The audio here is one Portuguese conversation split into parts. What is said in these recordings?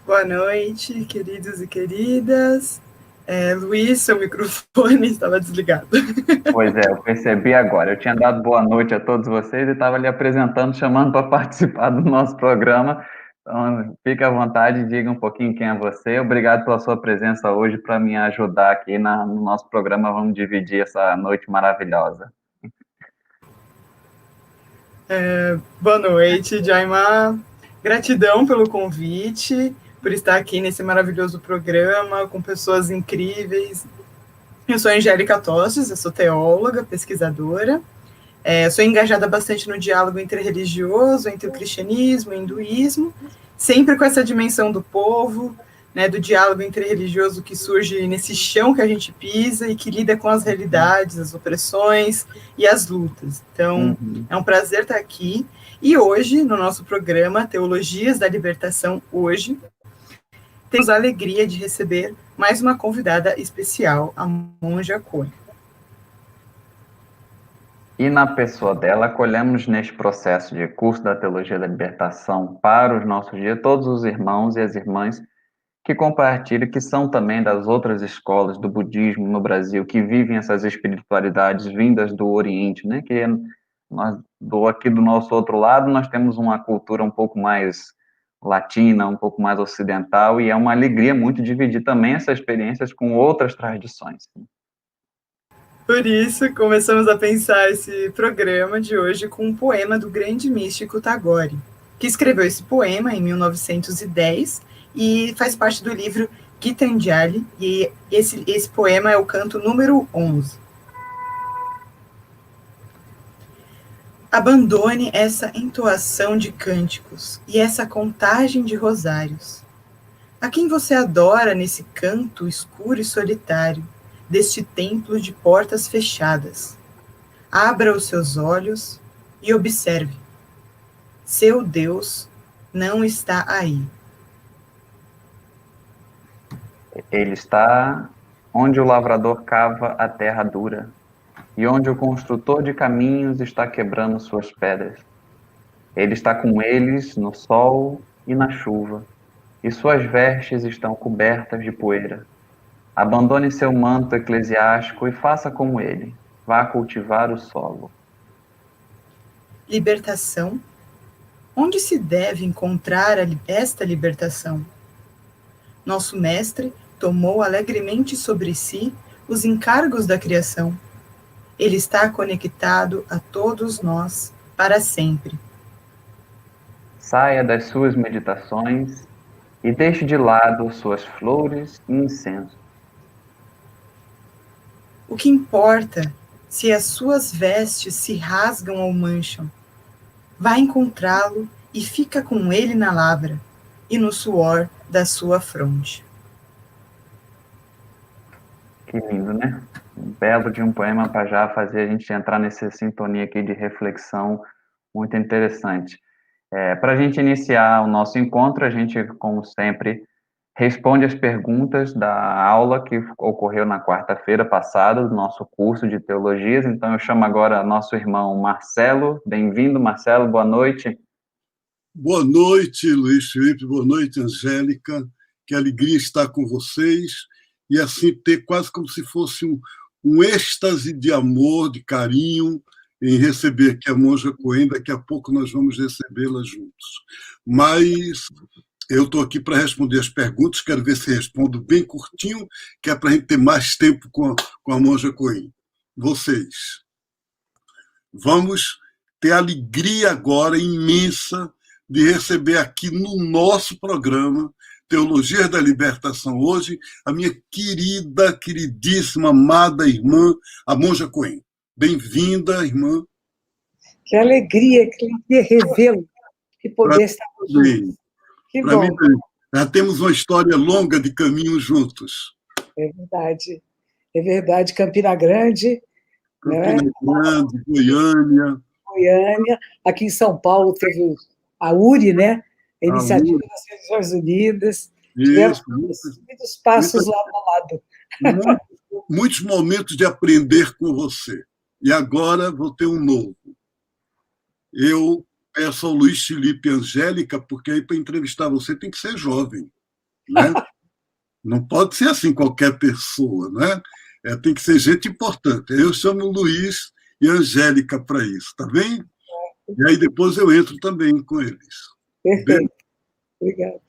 Boa noite, queridos e queridas. Luiz, seu microfone estava desligado. Pois é, eu percebi agora. Eu tinha dado boa noite a todos vocês e estava lhe apresentando, chamando para participar do nosso programa. Então, fique à vontade, diga um pouquinho quem é você. Obrigado pela sua presença hoje para me ajudar aqui no nosso programa. Vamos dividir essa noite maravilhosa. Boa noite, Jaima. Gratidão pelo convite, por estar aqui nesse maravilhoso programa com pessoas incríveis. Eu sou Angélica Tostes, eu sou teóloga, pesquisadora. Sou engajada bastante no diálogo interreligioso, entre o cristianismo e o hinduísmo, sempre com essa dimensão do povo, né, do diálogo interreligioso que surge nesse chão que a gente pisa e que lida com as realidades, as opressões e as lutas. Então, é um prazer estar aqui. E hoje, no nosso programa Teologias da Libertação, hoje, temos a alegria de receber mais uma convidada especial, a Monja Coen. E na pessoa dela, acolhemos neste processo de curso da Teologia da Libertação para os nossos dias todos os irmãos e as irmãs que compartilham, que são também das outras escolas do budismo no Brasil, que vivem essas espiritualidades vindas do Oriente, né? Que nós, aqui do nosso outro lado, nós temos uma cultura um pouco mais latina, um pouco mais ocidental, e é uma alegria muito dividir também essas experiências com outras tradições. Por isso, começamos a pensar esse programa de hoje com um poema do grande místico Tagore, que escreveu esse poema em 1910 e faz parte do livro Gitanjali, e esse poema é o canto número 11. Abandone essa entoação de cânticos e essa contagem de rosários. A quem você adora nesse canto escuro e solitário, deste templo de portas fechadas. Abra os seus olhos e observe. Seu Deus não está aí. Ele está onde o lavrador cava a terra dura, e onde o construtor de caminhos está quebrando suas pedras. Ele está com eles no sol e na chuva, e suas vestes estão cobertas de poeira. Abandone seu manto eclesiástico e faça como ele. Vá cultivar o solo. Libertação? Onde se deve encontrar esta libertação? Nosso mestre tomou alegremente sobre si os encargos da criação. Ele está conectado a todos nós para sempre. Saia das suas meditações e deixe de lado suas flores e incenso. O que importa se as suas vestes se rasgam ou mancham? Vá encontrá-lo e fica com ele na lavra e no suor da sua fronte. Que lindo, né? Um belo de um poema para já fazer a gente entrar nessa sintonia aqui de reflexão muito interessante. Para a gente iniciar o nosso encontro, a gente, como sempre, responde as perguntas da aula que ocorreu na quarta-feira passada, do nosso curso de teologias. Então, eu chamo agora nosso irmão Marcelo. Bem-vindo, Marcelo, boa noite. Boa noite, Luiz Felipe, boa noite, Angélica. Que alegria estar com vocês e assim ter quase como se fosse um êxtase de amor, de carinho, em receber aqui a Monja Coen. Daqui a pouco nós vamos recebê-la juntos. Mas eu estou aqui para responder as perguntas, quero ver se respondo bem curtinho, que é para a gente ter mais tempo com a Monja Coen. Vocês. Vamos ter a alegria agora imensa de receber aqui no nosso programa Teologia da Libertação hoje, a minha querida, queridíssima, amada irmã, a Monja Coen. Bem-vinda, irmã. Que alegria revê-lo, que poder estar juntos. Que bom. Mim, já temos uma história longa de caminho juntos. É verdade. Campina Grande, Grande, Goiânia. Aqui em São Paulo teve a URI, né? A Iniciativa das Nações Unidas. Tivemos muitos passos lado a lado. Muitos momentos de aprender com você. E agora vou ter um novo. Eu peço ao Luiz Felipe e Angélica, porque aí para entrevistar você tem que ser jovem. né? Não pode ser assim qualquer pessoa, né? Tem que ser gente importante. Eu chamo Luiz e Angélica para isso, tá bem? E aí depois eu entro também com eles. Perfeito. Obrigada.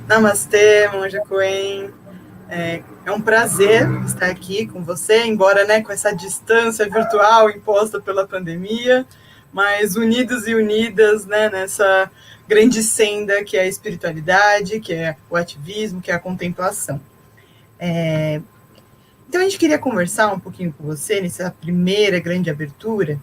Namastê, Monja Coen. É um prazer estar aqui com você, embora, né, com essa distância virtual imposta pela pandemia, mas unidos e unidas, né, nessa grande senda que é a espiritualidade, que é o ativismo, que é a contemplação. Então a gente queria conversar um pouquinho com você nessa primeira grande abertura,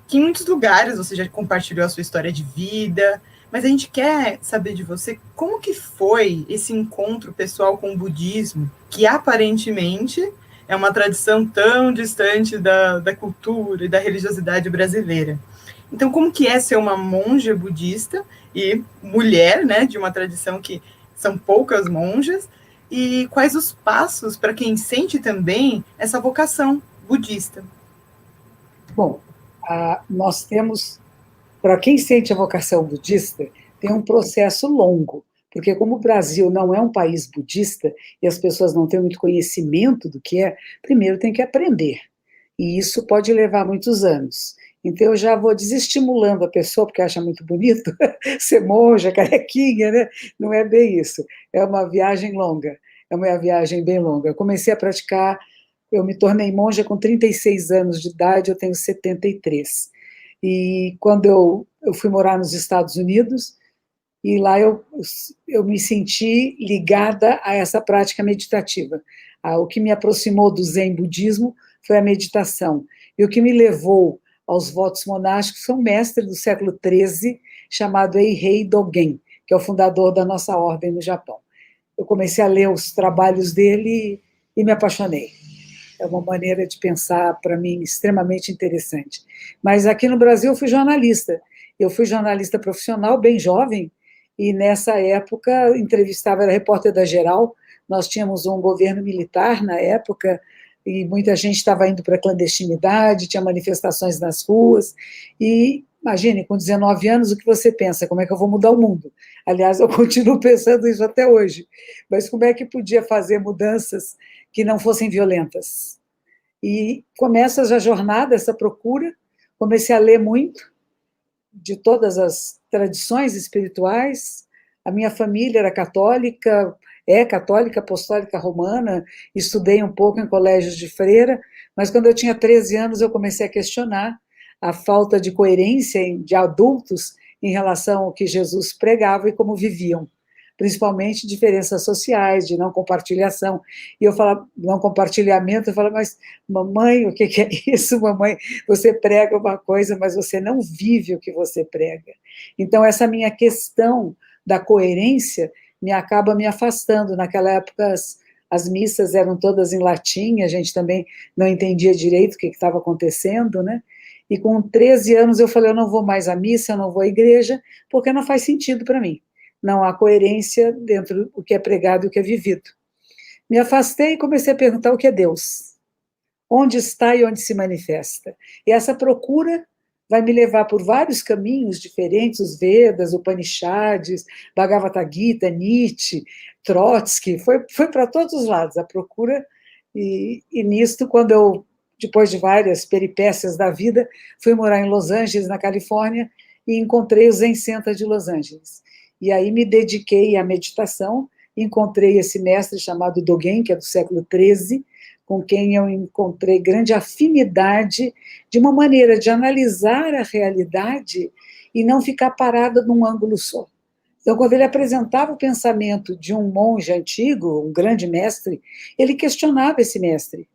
que em muitos lugares você já compartilhou a sua história de vida, mas a gente quer saber de você como que foi esse encontro pessoal com o budismo, que aparentemente é uma tradição tão distante da cultura e da religiosidade brasileira. Então, como que é ser uma monja budista e mulher, né, de uma tradição que são poucas monjas, e quais os passos para quem sente também essa vocação budista? Bom, nós temos, para quem sente a vocação budista, tem um processo longo, porque como o Brasil não é um país budista e as pessoas não têm muito conhecimento do que é, primeiro tem que aprender, e isso pode levar muitos anos. Então eu já vou desestimulando a pessoa, porque acha muito bonito ser monja, carequinha, né? Não é bem isso, é uma viagem longa, é uma viagem bem longa. Eu comecei a praticar, eu me tornei monja com 36 anos de idade, eu tenho 73. E quando eu fui morar nos Estados Unidos, e lá eu me senti ligada a essa prática meditativa. O que me aproximou do Zen budismo foi a meditação. E o que me levou aos votos monásticos foi um mestre do século XIII, chamado Eihei Dogen, que é o fundador da nossa ordem no Japão. Eu comecei a ler os trabalhos dele e me apaixonei. É uma maneira de pensar, para mim, extremamente interessante. Mas aqui no Brasil eu fui jornalista. Eu fui jornalista profissional, bem jovem, e nessa época entrevistava, era repórter da Geral, nós tínhamos um governo militar na época, e muita gente estava indo para a clandestinidade, tinha manifestações nas ruas, e imagine, com 19 anos, o que você pensa? Como é que eu vou mudar o mundo? Aliás, eu continuo pensando isso até hoje, mas como é que podia fazer mudanças que não fossem violentas? E começa a jornada, essa procura, comecei a ler muito, de todas as tradições espirituais. A minha família era católica, é católica apostólica romana, estudei um pouco em colégios de freira, mas quando eu tinha 13 anos eu comecei a questionar a falta de coerência de adultos em relação ao que Jesus pregava e como viviam, principalmente diferenças sociais, de não compartilhação. E eu falava, não compartilhamento, eu falava, mas mamãe, o que é isso, mamãe? Você prega uma coisa, mas você não vive o que você prega. Então, essa minha questão da coerência me acaba me afastando. Naquela época, as missas eram todas em latim, a gente também não entendia direito o que estava acontecendo, né? E com 13 anos eu falei, eu não vou mais à missa, eu não vou à igreja, porque não faz sentido para mim. Não há coerência dentro do que é pregado e o que é vivido. Me afastei e comecei a perguntar o que é Deus. Onde está e onde se manifesta? E essa procura vai me levar por vários caminhos diferentes, os Vedas, Upanishads, Bhagavad Gita, Nietzsche, Trotsky, foi para todos os lados a procura, e nisto, quando eu, depois de várias peripécias da vida, fui morar em Los Angeles, na Califórnia, e encontrei o Zen Center de Los Angeles. E aí me dediquei à meditação, encontrei esse mestre chamado Dogen, que é do século XIII, com quem eu encontrei grande afinidade de uma maneira de analisar a realidade e não ficar parada num ângulo só. Então, quando ele apresentava o pensamento de um monge antigo, um grande mestre, ele questionava esse mestre.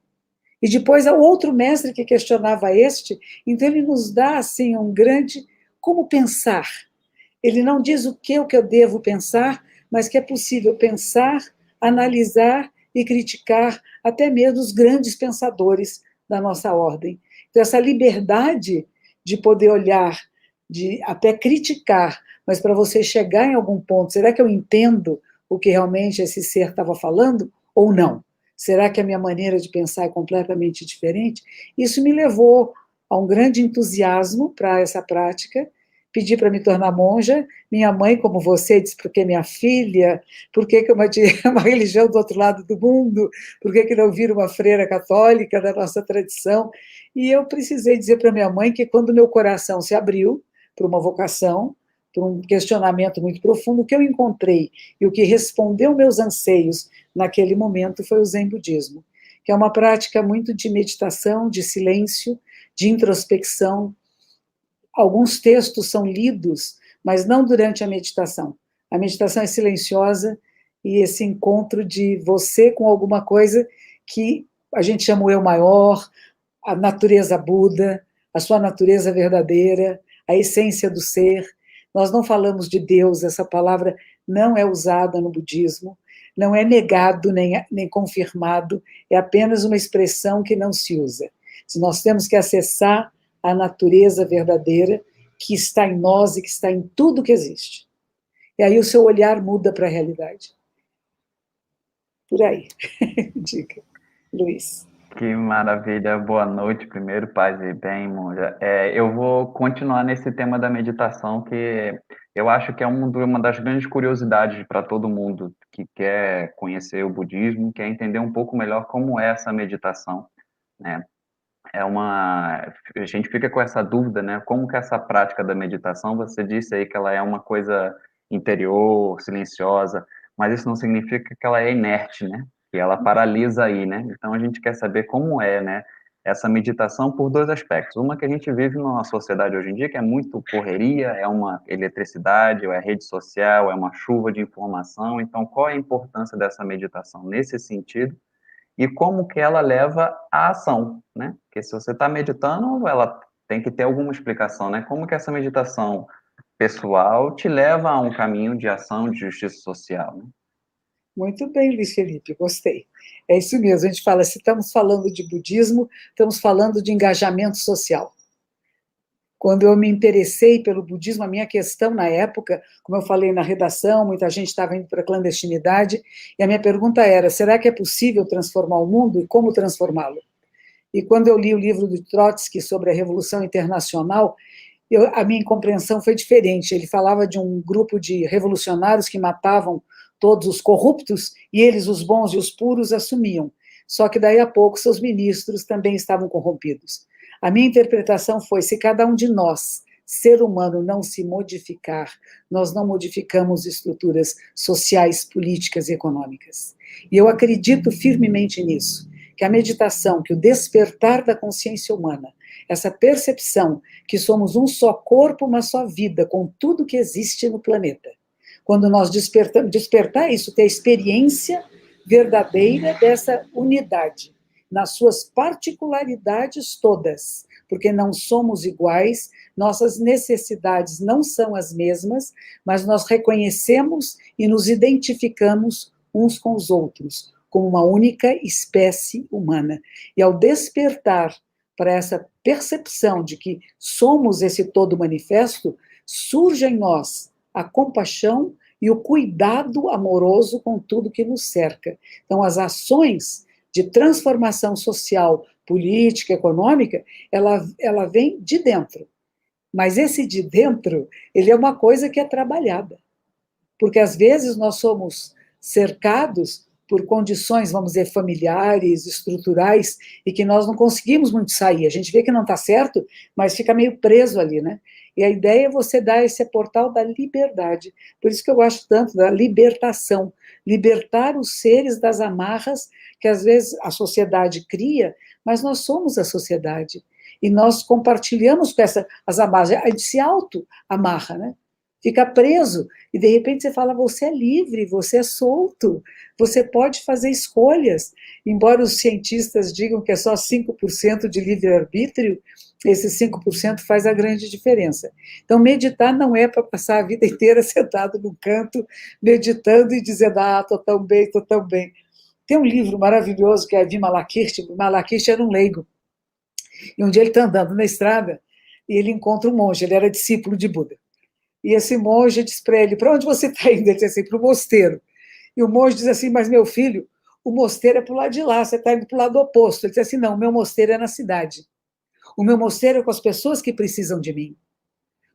E depois, o outro mestre que questionava este, então ele nos dá, assim, um grande como pensar. Ele não diz o que eu devo pensar, mas que é possível pensar, analisar e criticar até mesmo os grandes pensadores da nossa ordem. Então, essa liberdade de poder olhar, de até criticar, mas para você chegar em algum ponto, será que eu entendo o que realmente esse ser estava falando ou não? Será que a minha maneira de pensar é completamente diferente? Isso me levou a um grande entusiasmo para essa prática, pedi para me tornar monja. Minha mãe, como você, disse, porque minha filha, por que uma religião do outro lado do mundo, por que não vira uma freira católica da nossa tradição? E eu precisei dizer para minha mãe que quando meu coração se abriu para uma vocação, para um questionamento muito profundo, o que eu encontrei e o que respondeu meus anseios naquele momento foi o Zen Budismo, que é uma prática muito de meditação, de silêncio, de introspecção. Alguns textos são lidos, mas não durante a meditação. A meditação é silenciosa e esse encontro de você com alguma coisa que a gente chama o eu maior, a natureza Buda, a sua natureza verdadeira, a essência do ser. Nós não falamos de Deus, essa palavra não é usada no budismo, não é negado nem confirmado, é apenas uma expressão que não se usa. Nós temos que acessar a natureza verdadeira que está em nós e que está em tudo que existe. E aí o seu olhar muda para a realidade. Por aí. Diga, Luiz. Que maravilha, boa noite, primeiro, paz e bem, monja. Eu vou continuar nesse tema da meditação, que eu acho que é uma das grandes curiosidades para todo mundo que quer conhecer o budismo, quer entender um pouco melhor como é essa meditação, né? A gente fica com essa dúvida, né? Como que essa prática da meditação, você disse aí que ela é uma coisa interior, silenciosa, mas isso não significa que ela é inerte, né? Que ela paralisa aí, né? Então a gente quer saber como é, né? Essa meditação por dois aspectos. Uma que a gente vive numa sociedade hoje em dia que é muito correria, é uma eletricidade, ou é rede social, é uma chuva de informação. Então, qual é a importância dessa meditação nesse sentido? E como que ela leva à ação, né? Porque se você está meditando, ela tem que ter alguma explicação, né? Como que essa meditação pessoal te leva a um caminho de ação de justiça social, né? Muito bem, Luiz Felipe, gostei. É isso mesmo, a gente fala, se estamos falando de budismo, estamos falando de engajamento social. Quando eu me interessei pelo budismo, a minha questão na época, como eu falei na redação, muita gente estava indo para a clandestinidade, e a minha pergunta era, será que é possível transformar o mundo e como transformá-lo? E quando eu li o livro do Trotsky sobre a Revolução Internacional, a minha compreensão foi diferente. Ele falava de um grupo de revolucionários que matavam todos os corruptos, e eles, os bons e os puros, assumiam. Só que daí a pouco seus ministros também estavam corrompidos. A minha interpretação foi, se cada um de nós, ser humano, não se modificar, nós não modificamos estruturas sociais, políticas e econômicas. E eu acredito firmemente nisso, que a meditação, que o despertar da consciência humana, essa percepção que somos um só corpo, uma só vida, com tudo que existe no planeta. Quando nós despertar isso, ter a experiência verdadeira dessa unidade, nas suas particularidades todas, porque não somos iguais, nossas necessidades não são as mesmas, mas nós reconhecemos e nos identificamos uns com os outros, como uma única espécie humana. E ao despertar para essa percepção de que somos esse todo manifesto, surge em nós a compaixão e o cuidado amoroso com tudo que nos cerca. Então, as ações de transformação social, política, econômica, ela vem de dentro. Mas esse de dentro, ele é uma coisa que é trabalhada. Porque, às vezes, nós somos cercados por condições, vamos dizer, familiares, estruturais, e que nós não conseguimos muito sair. A gente vê que não está certo, mas fica meio preso ali, né? E a ideia é você dar esse portal da liberdade. Por isso que eu gosto tanto da libertação. Libertar os seres das amarras que, às vezes, a sociedade cria, mas nós somos a sociedade. E nós compartilhamos com as amarras. A gente se auto-amarra, né? Fica preso. E, de repente, você fala, você é livre, você é solto, você pode fazer escolhas. Embora os cientistas digam que é só 5% de livre-arbítrio, esses 5% faz a grande diferença. Então, meditar não é para passar a vida inteira sentado num canto, meditando e dizendo, estou tão bem, estou tão bem. Tem um livro maravilhoso que é de Malakirti. Malakirti era um leigo. E um dia ele está andando na estrada e ele encontra um monge, ele era discípulo de Buda. E esse monge diz para ele, para onde você está indo? Ele diz assim, para o mosteiro. E o monge diz assim, mas meu filho, o mosteiro é para o lado de lá, você está indo para o lado oposto. Ele diz assim, não, o meu mosteiro é na cidade. O meu mosteiro é com as pessoas que precisam de mim.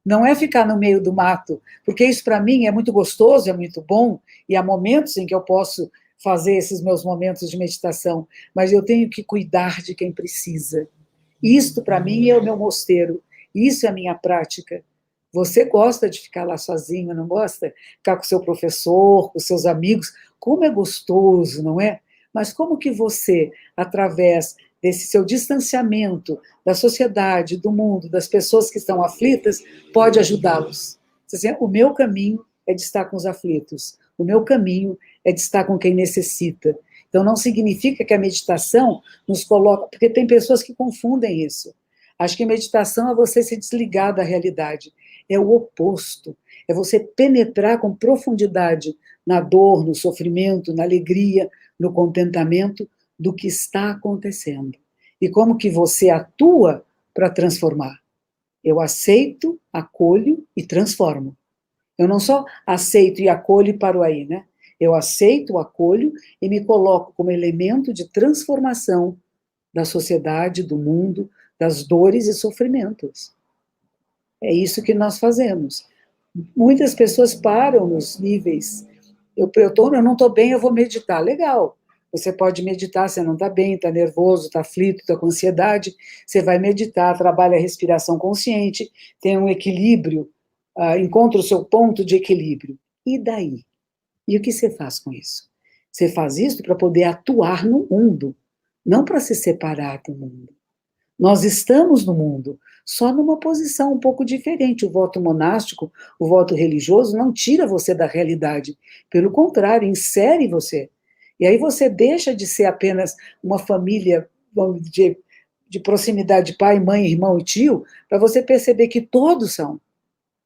Não é ficar no meio do mato, porque isso para mim é muito gostoso, é muito bom, e há momentos em que eu posso fazer esses meus momentos de meditação, mas eu tenho que cuidar de quem precisa. Isto para mim é o meu mosteiro, isso é a minha prática. Você gosta de ficar lá sozinho, não gosta? Ficar com o seu professor, com seus amigos, como é gostoso, não é? Mas como que você, através desse seu distanciamento da sociedade, do mundo, das pessoas que estão aflitas, pode ajudá-los? O meu caminho é de estar com os aflitos, o meu caminho é de estar com quem necessita. Então, não significa que a meditação nos coloca... Porque tem pessoas que confundem isso. Acho que a meditação é você se desligar da realidade. É o oposto. É você penetrar com profundidade na dor, no sofrimento, na alegria, no contentamento do que está acontecendo. E como que você atua para transformar? Eu aceito, acolho e transformo. Eu não só aceito e acolho e paro aí, né? Eu aceito, acolho e me coloco como elemento de transformação da sociedade, do mundo, das dores e sofrimentos. É isso que nós fazemos. Muitas pessoas param nos níveis. Eu não estou bem, eu vou meditar. Legal. Você pode meditar, você não está bem, está nervoso, está aflito, está com ansiedade. Você vai meditar, trabalha a respiração consciente, tem um equilíbrio, encontra o seu ponto de equilíbrio. E daí? E o que você faz com isso? Você faz isso para poder atuar no mundo, não para se separar do mundo. Nós estamos no mundo, só numa posição um pouco diferente. O voto monástico, o voto religioso, não tira você da realidade. Pelo contrário, insere você. E aí você deixa de ser apenas uma família de proximidade, pai, mãe, irmão e tio, para você perceber que todos são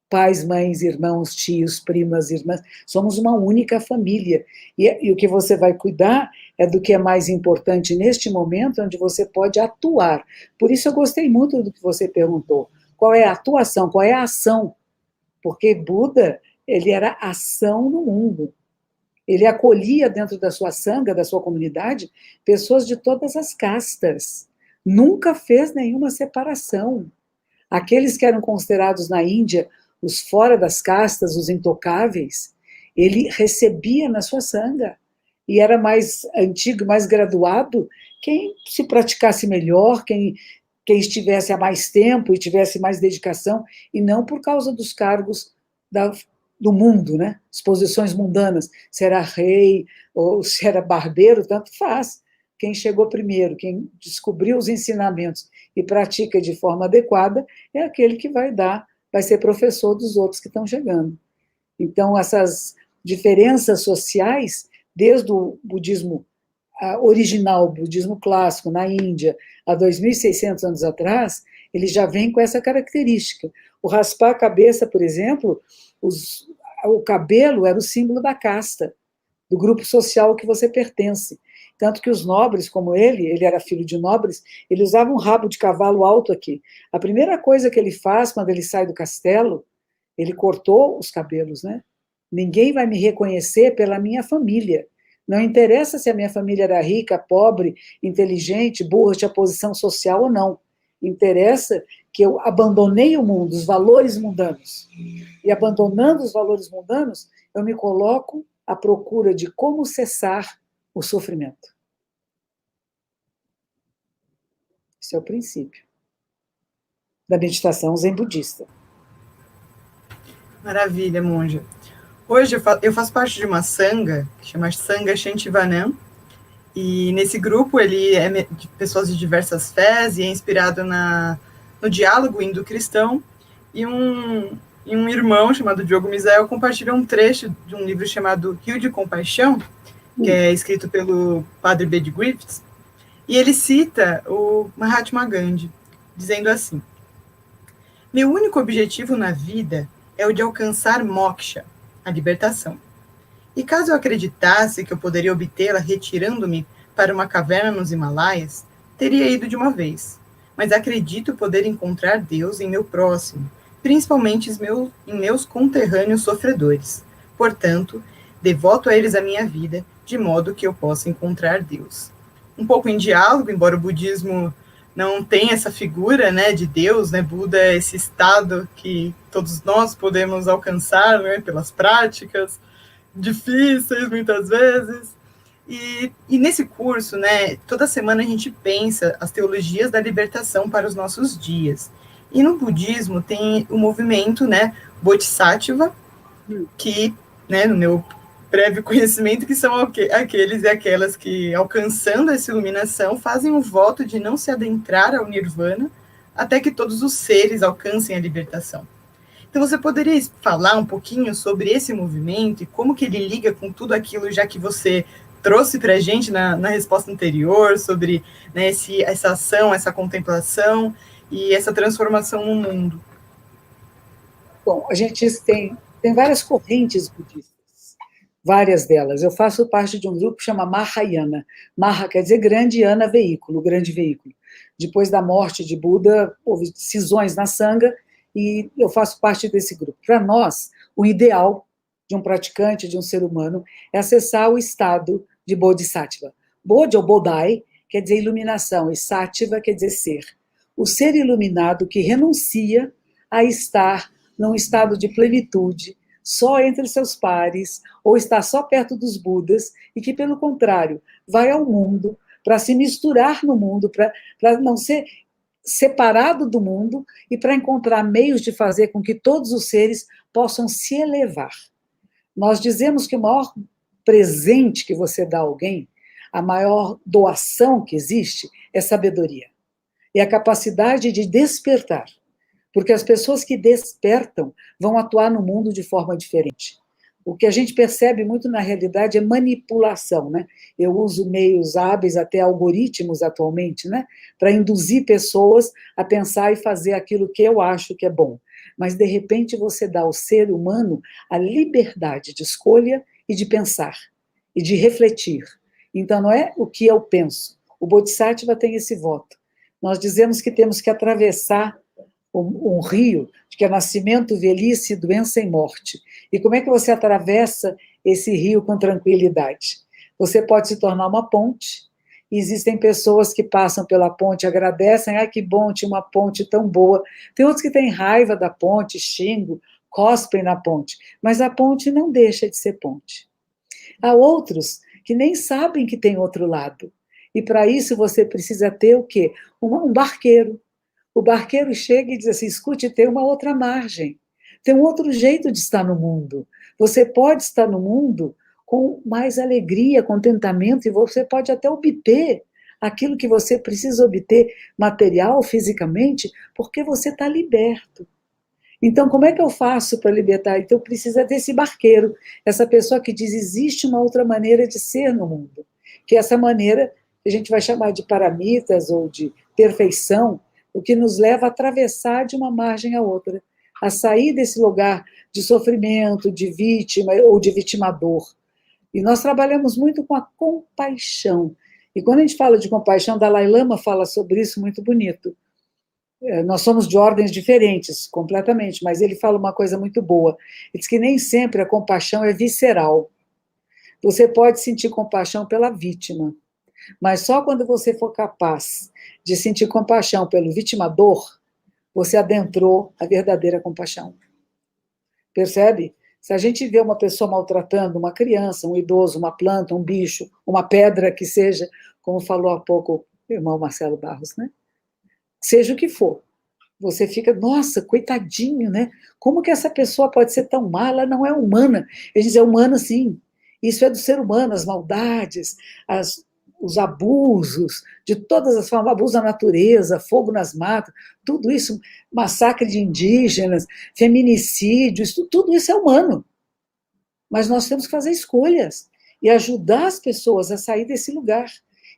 pais, mães, irmãos, tios, primas, irmãs. Somos uma única família. E o que você vai cuidar é do que é mais importante neste momento, onde você pode atuar. Por isso eu gostei muito do que você perguntou. Qual é a atuação? Qual é a ação? Porque Buda, ele era ação no mundo. Ele acolhia dentro da sua sanga, da sua comunidade, pessoas de todas as castas. Nunca fez nenhuma separação. Aqueles que eram considerados na Índia os fora das castas, os intocáveis, ele recebia na sua sanga. E era mais antigo, mais graduado, quem se praticasse melhor, quem estivesse há mais tempo e tivesse mais dedicação, e não por causa dos cargos do mundo, né? As posições mundanas, se era rei ou se era barbeiro, tanto faz. Quem chegou primeiro, quem descobriu os ensinamentos e pratica de forma adequada, é aquele que vai ser professor dos outros que estão chegando. Então, essas diferenças sociais, desde o budismo original, o budismo clássico, na Índia, há 2.600 anos atrás, ele já vem com essa característica. O raspar a cabeça, por exemplo, o cabelo era o símbolo da casta, do grupo social que você pertence. Tanto que os nobres, como ele era filho de nobres, ele usava um rabo de cavalo alto aqui. A primeira coisa que ele faz quando ele sai do castelo, ele cortou os cabelos, né? Ninguém vai me reconhecer pela minha família. Não interessa se a minha família era rica, pobre, inteligente, burra, tinha posição social ou não. Interessa que eu abandonei o mundo, os valores mundanos. E abandonando os valores mundanos, eu me coloco à procura de como cessar o sofrimento. Esse é o princípio da meditação zen budista. Maravilha, monja. Hoje eu faço parte de uma sangha, que chama Sangha Shantivanam, e nesse grupo ele é de pessoas de diversas fés e é inspirado no diálogo indo-cristão, e um irmão chamado Diogo Misael compartilha um trecho de um livro chamado Rio de Compaixão, que é escrito pelo padre Bede Griffiths, e ele cita o Mahatma Gandhi, dizendo assim: meu único objetivo na vida é o de alcançar moksha, a libertação. E caso eu acreditasse que eu poderia obtê-la retirando-me para uma caverna nos Himalaias, teria ido de uma vez. Mas acredito poder encontrar Deus em meu próximo, principalmente em meus conterrâneos sofredores. Portanto, devoto a eles a minha vida, de modo que eu possa encontrar Deus. Um pouco em diálogo, embora o budismo não tem essa figura, né, de Deus, né? Buda é esse estado que todos nós podemos alcançar, né, pelas práticas difíceis muitas vezes. E nesse curso, né, toda semana a gente pensa as teologias da libertação para os nossos dias. E no budismo tem o movimento, né, Bodhisattva, que, né, no meu breve conhecimento, que são aqueles e aquelas que, alcançando essa iluminação, fazem o voto de não se adentrar ao nirvana até que todos os seres alcancem a libertação. Então, você poderia falar um pouquinho sobre esse movimento e como que ele liga com tudo aquilo já que você trouxe para a gente na resposta anterior, sobre, né, essa ação, essa contemplação e essa transformação no mundo? Bom, a gente tem várias correntes budistas, várias delas. Eu faço parte de um grupo que chama Mahayana. Maha quer dizer grande, Yana, veículo, grande veículo. Depois da morte de Buda, houve cisões na Sangha, e eu faço parte desse grupo. Para nós, o ideal de um praticante, de um ser humano, é acessar o estado de Bodhisattva. Bodhi ou Bodai quer dizer iluminação, e Sattva quer dizer ser. O ser iluminado que renuncia a estar num estado de plenitude, só entre seus pares, ou está só perto dos Budas, e que, pelo contrário, vai ao mundo para se misturar no mundo, para não ser separado do mundo e para encontrar meios de fazer com que todos os seres possam se elevar. Nós dizemos que o maior presente que você dá a alguém, a maior doação que existe, é sabedoria. É a capacidade de despertar. Porque as pessoas que despertam vão atuar no mundo de forma diferente. O que a gente percebe muito na realidade é manipulação, né? Eu uso meios hábeis, até algoritmos atualmente, né? Para induzir pessoas a pensar e fazer aquilo que eu acho que é bom. Mas, de repente, você dá ao ser humano a liberdade de escolha e de pensar, e de refletir. Então, não é o que eu penso. O Bodhisattva tem esse voto. Nós dizemos que temos que atravessar um rio, que é nascimento, velhice, doença e morte. E como é que você atravessa esse rio com tranquilidade? Você pode se tornar uma ponte, e existem pessoas que passam pela ponte, agradecem, que bom, tinha uma ponte tão boa. Tem outros que têm raiva da ponte, xingam, cospem na ponte, mas a ponte não deixa de ser ponte. Há outros que nem sabem que tem outro lado, e para isso você precisa ter o quê? Um barqueiro. O barqueiro chega e diz assim, escute, tem uma outra margem, tem um outro jeito de estar no mundo. Você pode estar no mundo com mais alegria, contentamento, e você pode até obter aquilo que você precisa obter, material, fisicamente, porque você está liberto. Então, como é que eu faço para libertar? Então, precisa desse barqueiro, essa pessoa que diz, existe uma outra maneira de ser no mundo, que é essa maneira que a gente vai chamar de paramitas ou de perfeição, o que nos leva a atravessar de uma margem a outra, a sair desse lugar de sofrimento, de vítima ou de vitimador. E nós trabalhamos muito com a compaixão. E quando a gente fala de compaixão, Dalai Lama fala sobre isso muito bonito. Nós somos de ordens diferentes, completamente, mas ele fala uma coisa muito boa. Ele diz que nem sempre a compaixão é visceral. Você pode sentir compaixão pela vítima, mas só quando você for capaz de sentir compaixão pelo vitimador, você adentrou a verdadeira compaixão. Percebe? Se a gente vê uma pessoa maltratando uma criança, um idoso, uma planta, um bicho, uma pedra que seja, como falou há pouco o irmão Marcelo Barros, né? Seja o que for, você fica, nossa, coitadinho, né? Como que essa pessoa pode ser tão má? Ela não é humana. Ele diz, é humana sim. Isso é do ser humano, as maldades, os abusos, de todas as formas, abuso da natureza, fogo nas matas, tudo isso, massacre de indígenas, feminicídio, tudo isso é humano. Mas nós temos que fazer escolhas e ajudar as pessoas a sair desse lugar.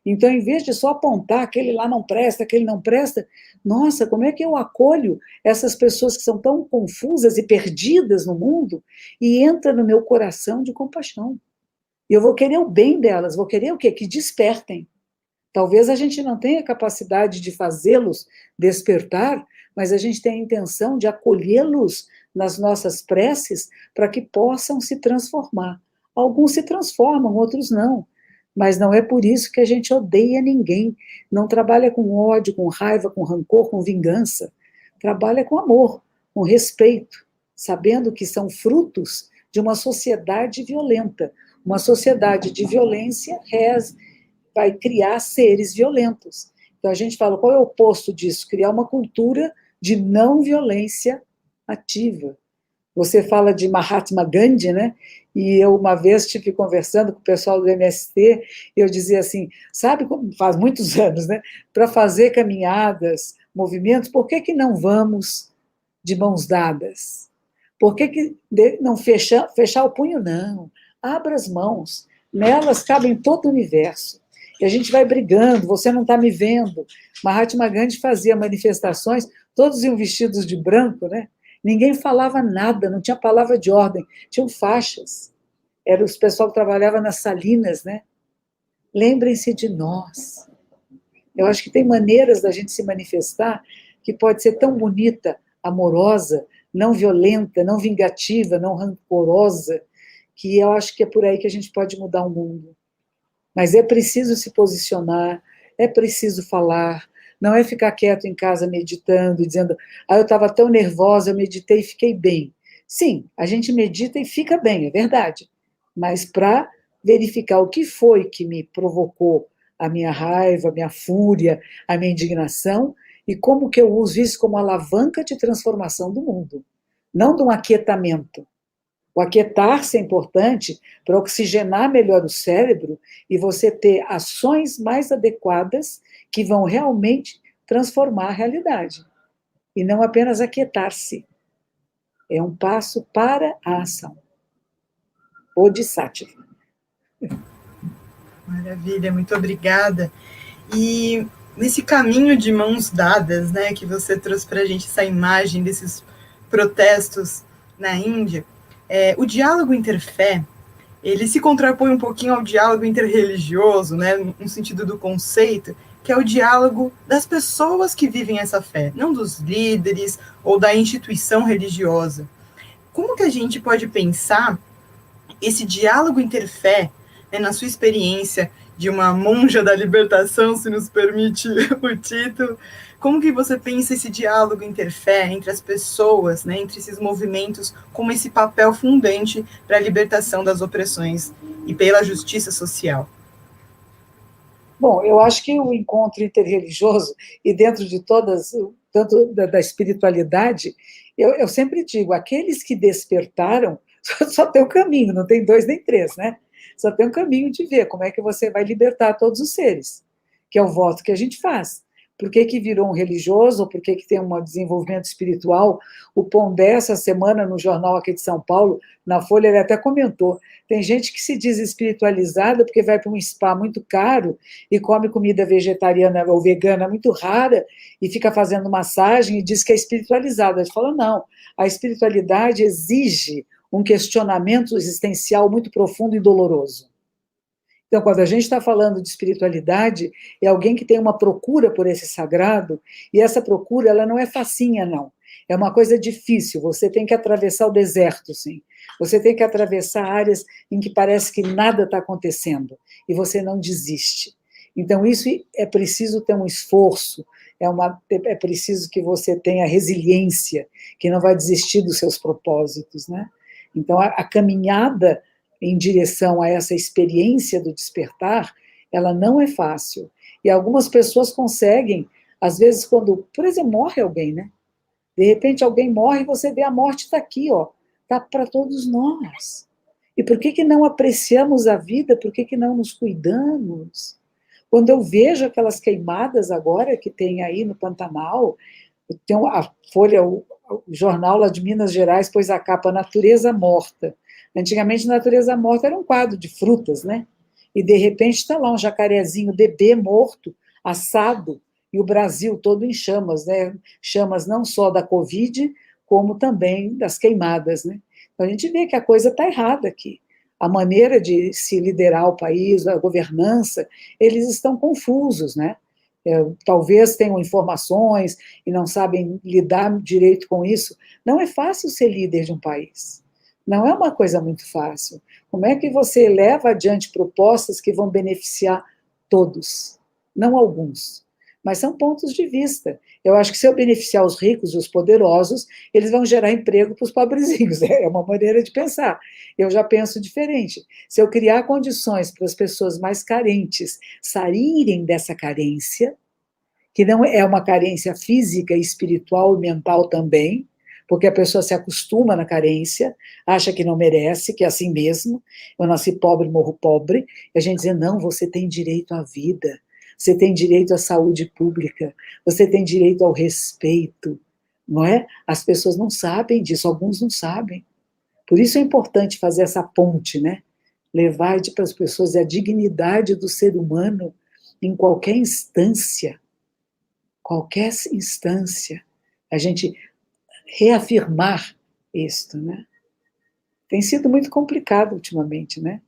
Então, em vez de só apontar aquele lá não presta, aquele não presta, nossa, como é que eu acolho essas pessoas que são tão confusas e perdidas no mundo e entra no meu coração de compaixão? E eu vou querer o bem delas, vou querer o quê? Que despertem. Talvez a gente não tenha capacidade de fazê-los despertar, mas a gente tem a intenção de acolhê-los nas nossas preces para que possam se transformar. Alguns se transformam, outros não. mas não é por isso que a gente odeia ninguém, não trabalha com ódio, com raiva, com rancor, com vingança, trabalha com amor, com respeito, sabendo que são frutos de uma sociedade violenta. Uma sociedade de violência vai criar seres violentos. Então a gente fala, qual é o oposto disso? Criar uma cultura de não violência ativa. Você fala de Mahatma Gandhi, né? E eu uma vez estive conversando com o pessoal do MST, e eu dizia assim, sabe, faz muitos anos, né? Para fazer caminhadas, movimentos, por que não vamos de mãos dadas? Por que não fechar o punho? Não. Abra as mãos. Nelas cabem todo o universo. E a gente vai brigando, você não está me vendo. Mahatma Gandhi fazia manifestações, todos iam vestidos de branco, né? Ninguém falava nada, não tinha palavra de ordem, tinham faixas. Era os pessoal que trabalhava nas salinas, né? Lembrem-se de nós. Eu acho que tem maneiras da gente se manifestar que pode ser tão bonita, amorosa, não violenta, não vingativa, não rancorosa, que eu acho que é por aí que a gente pode mudar o mundo. Mas é preciso se posicionar, é preciso falar, não é ficar quieto em casa meditando, dizendo, eu estava tão nervosa, eu meditei e fiquei bem. Sim, a gente medita e fica bem, é verdade, mas para verificar o que foi que me provocou a minha raiva, a minha fúria, a minha indignação, e como que eu uso isso como alavanca de transformação do mundo, não de um aquietamento. O aquietar-se é importante para oxigenar melhor o cérebro e você ter ações mais adequadas que vão realmente transformar a realidade. E não apenas aquietar-se. É um passo para a ação. Bodhisattva. Maravilha, muito obrigada. E nesse caminho de mãos dadas, né, que você trouxe para a gente essa imagem desses protestos na Índia, o diálogo interfé, ele se contrapõe um pouquinho ao diálogo interreligioso, né, no sentido do conceito, que é o diálogo das pessoas que vivem essa fé, não dos líderes ou da instituição religiosa. Como que a gente pode pensar esse diálogo interfé, né, na sua experiência de uma monja da libertação, se nos permite o título, como que você pensa esse diálogo interfé entre as pessoas, né, entre esses movimentos, como esse papel fundante para a libertação das opressões e pela justiça social? Bom, eu acho que o encontro interreligioso, e dentro de todas, tanto da espiritualidade, eu sempre digo, aqueles que despertaram, só tem um caminho, não tem dois nem três, né? Só tem um caminho de ver como é que você vai libertar todos os seres, que é o voto que a gente faz. Por que virou um religioso, ou por que tem um desenvolvimento espiritual? O Pondé, essa semana, no jornal aqui de São Paulo, na Folha, ele até comentou, tem gente que se diz espiritualizada porque vai para um spa muito caro e come comida vegetariana ou vegana muito rara e fica fazendo massagem e diz que é espiritualizada. Ele falou, não, a espiritualidade exige um questionamento existencial muito profundo e doloroso. Então, quando a gente está falando de espiritualidade, é alguém que tem uma procura por esse sagrado, e essa procura, ela não é facinha, não. É uma coisa difícil, você tem que atravessar o deserto, sim. Você tem que atravessar áreas em que parece que nada está acontecendo, e você não desiste. Então, isso é preciso ter um esforço, é preciso que você tenha resiliência, que não vai desistir dos seus propósitos, né? Então, a caminhada em direção a essa experiência do despertar, ela não é fácil. E algumas pessoas conseguem, às vezes, quando, por exemplo, morre alguém, né? De repente alguém morre e você vê a morte está aqui, ó, está para todos nós. E por que não apreciamos a vida? Por que não nos cuidamos? Quando eu vejo aquelas queimadas agora que tem aí no Pantanal, tem a Folha, o jornal lá de Minas Gerais, pôs a capa Natureza Morta. Antigamente, Natureza Morta era um quadro de frutas, né? E, de repente, está lá um jacarezinho bebê morto, assado, e o Brasil todo em chamas, né? Chamas não só da Covid, como também das queimadas, né? Então, a gente vê que a coisa está errada aqui. A maneira de se liderar o país, a governança, eles estão confusos, né? Talvez tenham informações e não sabem lidar direito com isso. Não é fácil ser líder de um país. Não é uma coisa muito fácil. Como é que você leva adiante propostas que vão beneficiar todos? Não alguns, mas são pontos de vista. Eu acho que se eu beneficiar os ricos e os poderosos, eles vão gerar emprego para os pobrezinhos. É uma maneira de pensar. Eu já penso diferente. Se eu criar condições para as pessoas mais carentes saírem dessa carência, que não é uma carência física, espiritual e mental também, porque a pessoa se acostuma na carência, acha que não merece, que é assim mesmo, eu nasci pobre, morro pobre, e a gente diz, não, você tem direito à vida, você tem direito à saúde pública, você tem direito ao respeito, não é? As pessoas não sabem disso, alguns não sabem. Por isso é importante fazer essa ponte, né? Levar para as pessoas a dignidade do ser humano em qualquer instância, a gente reafirmar isto, né? Tem sido muito complicado ultimamente, né?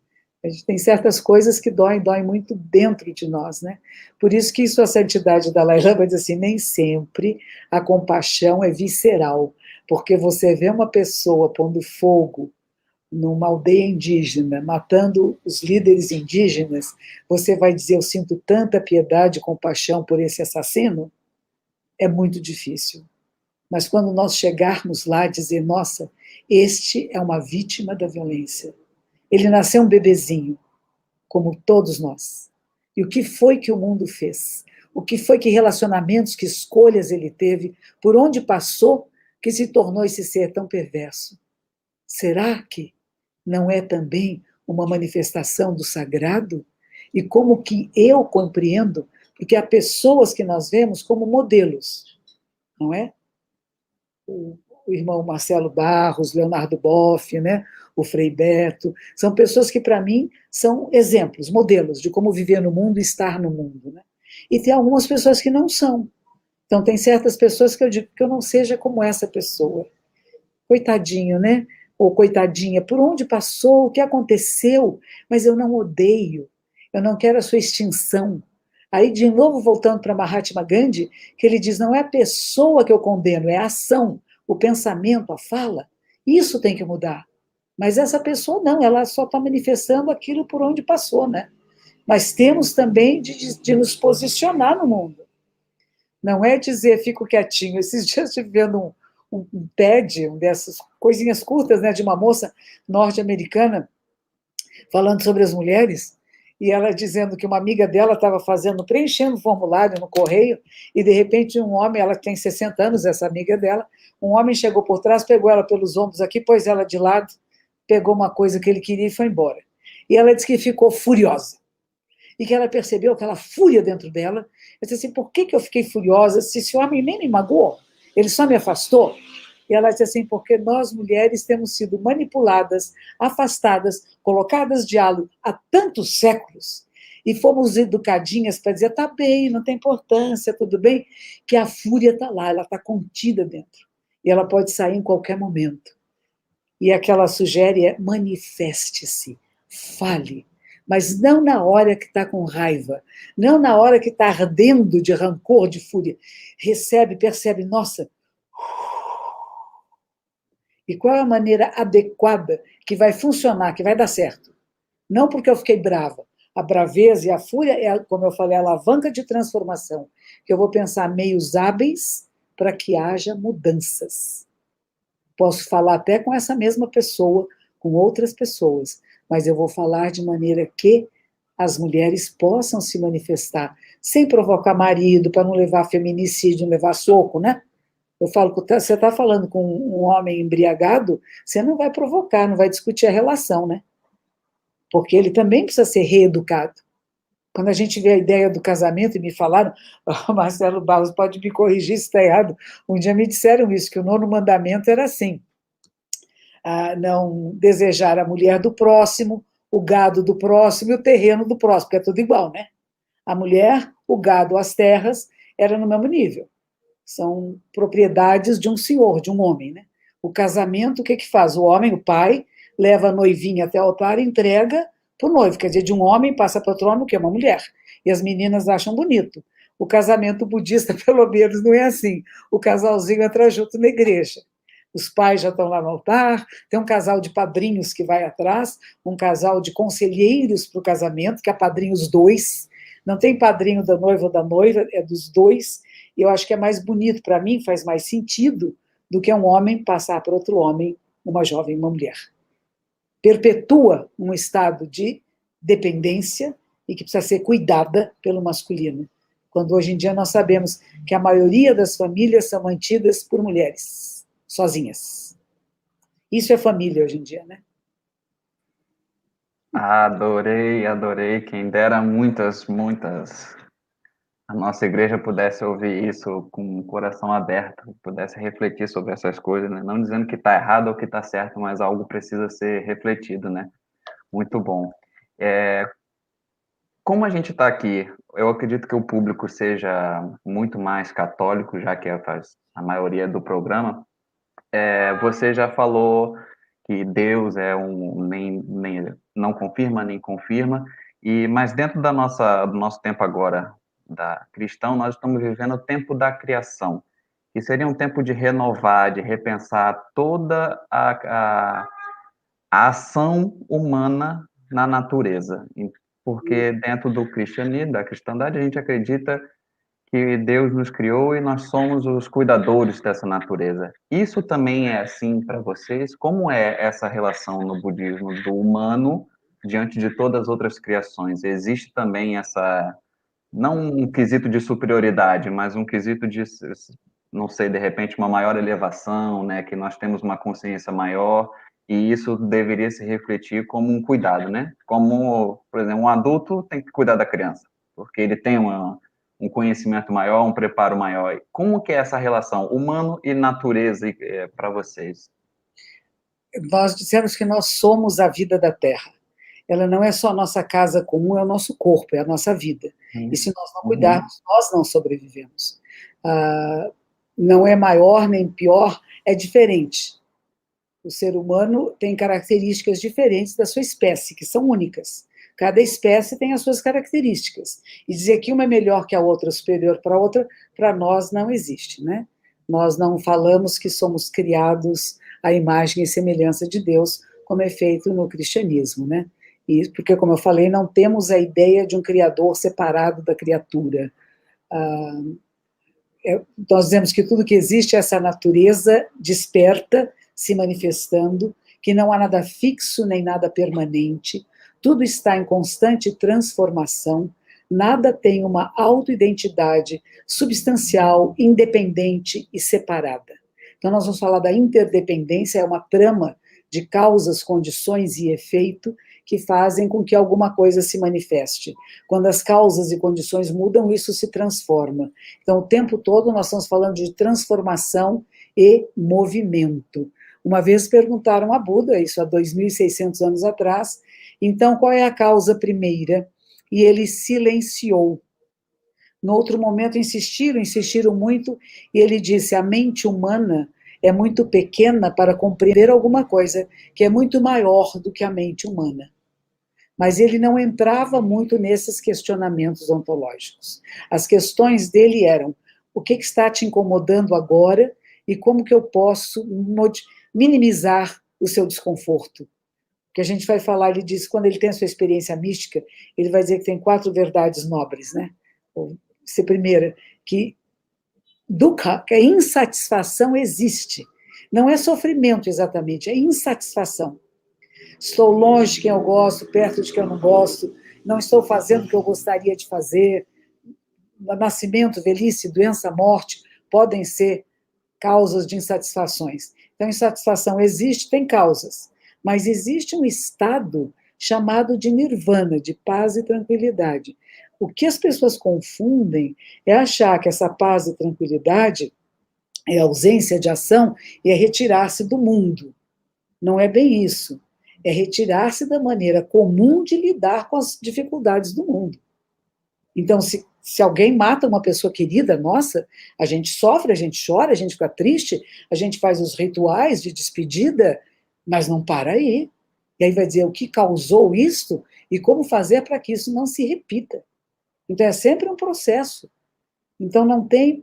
A gente tem certas coisas que doem muito dentro de nós, né? Por isso que isso, a santidade da Dalai Lama diz assim, nem sempre a compaixão é visceral, porque você vê uma pessoa pondo fogo numa aldeia indígena, matando os líderes indígenas, você vai dizer, eu sinto tanta piedade e compaixão por esse assassino? É muito difícil. Mas quando nós chegarmos lá e dizer, nossa, este é uma vítima da violência. Ele nasceu um bebezinho, como todos nós. E o que foi que o mundo fez? O que foi que relacionamentos, que escolhas ele teve, por onde passou, que se tornou esse ser tão perverso? Será que não é também uma manifestação do sagrado? E como que eu compreendo? Porque há pessoas que nós vemos como modelos, não é? O irmão Marcelo Barros, Leonardo Boff, né? O Frei Beto, são pessoas que, para mim, são exemplos, modelos de como viver no mundo e estar no mundo. Né? E tem algumas pessoas que não são. Então, tem certas pessoas que eu digo que eu não seja como essa pessoa. Coitadinho, né? Ou coitadinha, por onde passou, o que aconteceu, mas eu não odeio, eu não quero a sua extinção. Aí, de novo, voltando para Mahatma Gandhi, que ele diz, não é a pessoa que eu condeno, é a ação, o pensamento, a fala. Isso tem que mudar. Mas essa pessoa não, ela só está manifestando aquilo por onde passou, né? Mas temos também de nos posicionar no mundo. Não é dizer, fico quietinho. Esses dias estive vendo um TED, dessas coisinhas curtas, né, de uma moça norte-americana, falando sobre as mulheres, e ela dizendo que uma amiga dela estava preenchendo um formulário no correio, e de repente um homem, ela tem 60 anos, essa amiga dela, um homem chegou por trás, pegou ela pelos ombros aqui, pôs ela de lado, pegou uma coisa que ele queria e foi embora. E ela disse que ficou furiosa, e que ela percebeu aquela fúria dentro dela. Eu disse assim, por que eu fiquei furiosa se esse homem nem me magoou? Ele só me afastou? E ela disse assim, porque nós mulheres temos sido manipuladas, afastadas, colocadas de diálogo há tantos séculos, e fomos educadinhas para dizer, tá bem, não tem importância, tudo bem, que a fúria está lá, ela está contida dentro, e ela pode sair em qualquer momento. E a que ela sugere é, manifeste-se, fale, mas não na hora que está com raiva, não na hora que está ardendo de rancor, de fúria. Recebe, percebe, nossa, e qual é a maneira adequada que vai funcionar, que vai dar certo? Não porque eu fiquei brava. A braveza e a fúria é, como eu falei, a alavanca de transformação, que eu vou pensar meios hábeis para que haja mudanças. Posso falar até com essa mesma pessoa, com outras pessoas, mas eu vou falar de maneira que as mulheres possam se manifestar, sem provocar marido, para não levar feminicídio, não levar soco, né? Eu falo, você está falando com um homem embriagado, você não vai provocar, não vai discutir a relação, né? Porque ele também precisa ser reeducado. Quando a gente vê a ideia do casamento, e me falaram, oh, Marcelo Barros pode me corrigir se está errado, um dia me disseram isso, que o 9º mandamento era assim, não desejar a mulher do próximo, o gado do próximo e o terreno do próximo, porque é tudo igual, né? A mulher, o gado, as terras, era no mesmo nível. São propriedades de um senhor, de um homem, né? O casamento, o que faz? O homem, o pai, leva a noivinha até o altar e entrega para o noivo, quer dizer, de um homem passa para outro homem, que é uma mulher. E as meninas acham bonito. O casamento budista, pelo menos, não é assim. O casalzinho entra junto na igreja. os pais já estão lá no altar, tem um casal de padrinhos que vai atrás, um casal de conselheiros para o casamento, que é padrinho os dois, não tem padrinho da noiva ou da noiva, é dos dois, e eu acho que é mais bonito, para mim, faz mais sentido do que um homem passar para outro homem, uma jovem, uma mulher. Perpetua um estado de dependência e que precisa ser cuidada pelo masculino, quando hoje em dia nós sabemos que a maioria das famílias são mantidas por mulheres, sozinhas. Isso é família hoje em dia, né? Adorei, adorei. Quem dera muitas a nossa igreja pudesse ouvir isso com o coração aberto, pudesse refletir sobre essas coisas, né? Não dizendo que está errado ou que está certo, mas algo precisa ser refletido, né? Muito bom. Como a gente está aqui, eu acredito que o público seja muito mais católico, já que faz a maioria do programa. Você já falou que Deus é nem não confirma nem confirma, mas dentro do nosso tempo agora cristão, nós estamos vivendo o tempo da criação, que seria um tempo de renovar, de repensar toda a ação humana na natureza, porque dentro do cristianismo, da cristandade, a gente acredita que Deus nos criou e nós somos os cuidadores dessa natureza. Isso também é assim para vocês? Como é essa relação no budismo do humano diante de todas as outras criações? Existe também não um quesito de superioridade, mas um quesito de, não sei, de repente uma maior elevação, né? Que nós temos uma consciência maior e isso deveria se refletir como um cuidado, né? Como, por exemplo, um adulto tem que cuidar da criança, porque ele tem um conhecimento maior, um preparo maior. Como que é essa relação humano e natureza para vocês? Nós dissemos que nós somos a vida da Terra. Ela não é só a nossa casa comum, é o nosso corpo, é a nossa vida. E se nós não cuidarmos, nós não sobrevivemos. Não é maior nem pior, é diferente. O ser humano tem características diferentes da sua espécie, que são únicas. Cada espécie tem as suas características. E dizer que uma é melhor que a outra, superior para a outra, para nós não existe, né? Nós não falamos que somos criados à imagem e semelhança de Deus, como é feito no cristianismo, né? E, porque, como eu falei, não temos a ideia de um criador separado da criatura. Nós dizemos que tudo que existe é essa natureza desperta, se manifestando, que não há nada fixo nem nada permanente, tudo está em constante transformação, nada tem uma autoidentidade substancial, independente e separada. Então, nós vamos falar da interdependência, é uma trama de causas, condições e efeito que fazem com que alguma coisa se manifeste. Quando as causas e condições mudam, isso se transforma. Então, o tempo todo nós estamos falando de transformação e movimento. Uma vez perguntaram a Buda, isso há 2.600 anos atrás, então qual é a causa primeira? E ele silenciou. No outro momento insistiram muito, e ele disse, a mente humana é muito pequena para compreender alguma coisa que é muito maior do que a mente humana. Mas ele não entrava muito nesses questionamentos ontológicos. As questões dele eram, o que está te incomodando agora e como que eu posso minimizar o seu desconforto? Que a gente vai falar, ele diz, quando ele tem a sua experiência mística, ele vai dizer que tem 4 verdades nobres, né? Essa primeira, que dukkha, que a insatisfação existe. Não é sofrimento exatamente, é insatisfação. Estou longe de quem eu gosto, perto de quem eu não gosto, não estou fazendo o que eu gostaria de fazer. Nascimento, velhice, doença, morte podem ser causas de insatisfações. Então, insatisfação existe, tem causas, mas existe um estado chamado de nirvana, de paz e tranquilidade. O que as pessoas confundem é achar que essa paz e tranquilidade é ausência de ação e é retirar-se do mundo. Não é bem isso. É retirar-se da maneira comum de lidar com as dificuldades do mundo. Então, se alguém mata uma pessoa querida nossa, a gente sofre, a gente chora, a gente fica triste, a gente faz os rituais de despedida, mas não para aí. E aí vai dizer o que causou isto e como fazer para que isso não se repita. Então, é sempre um processo. Então,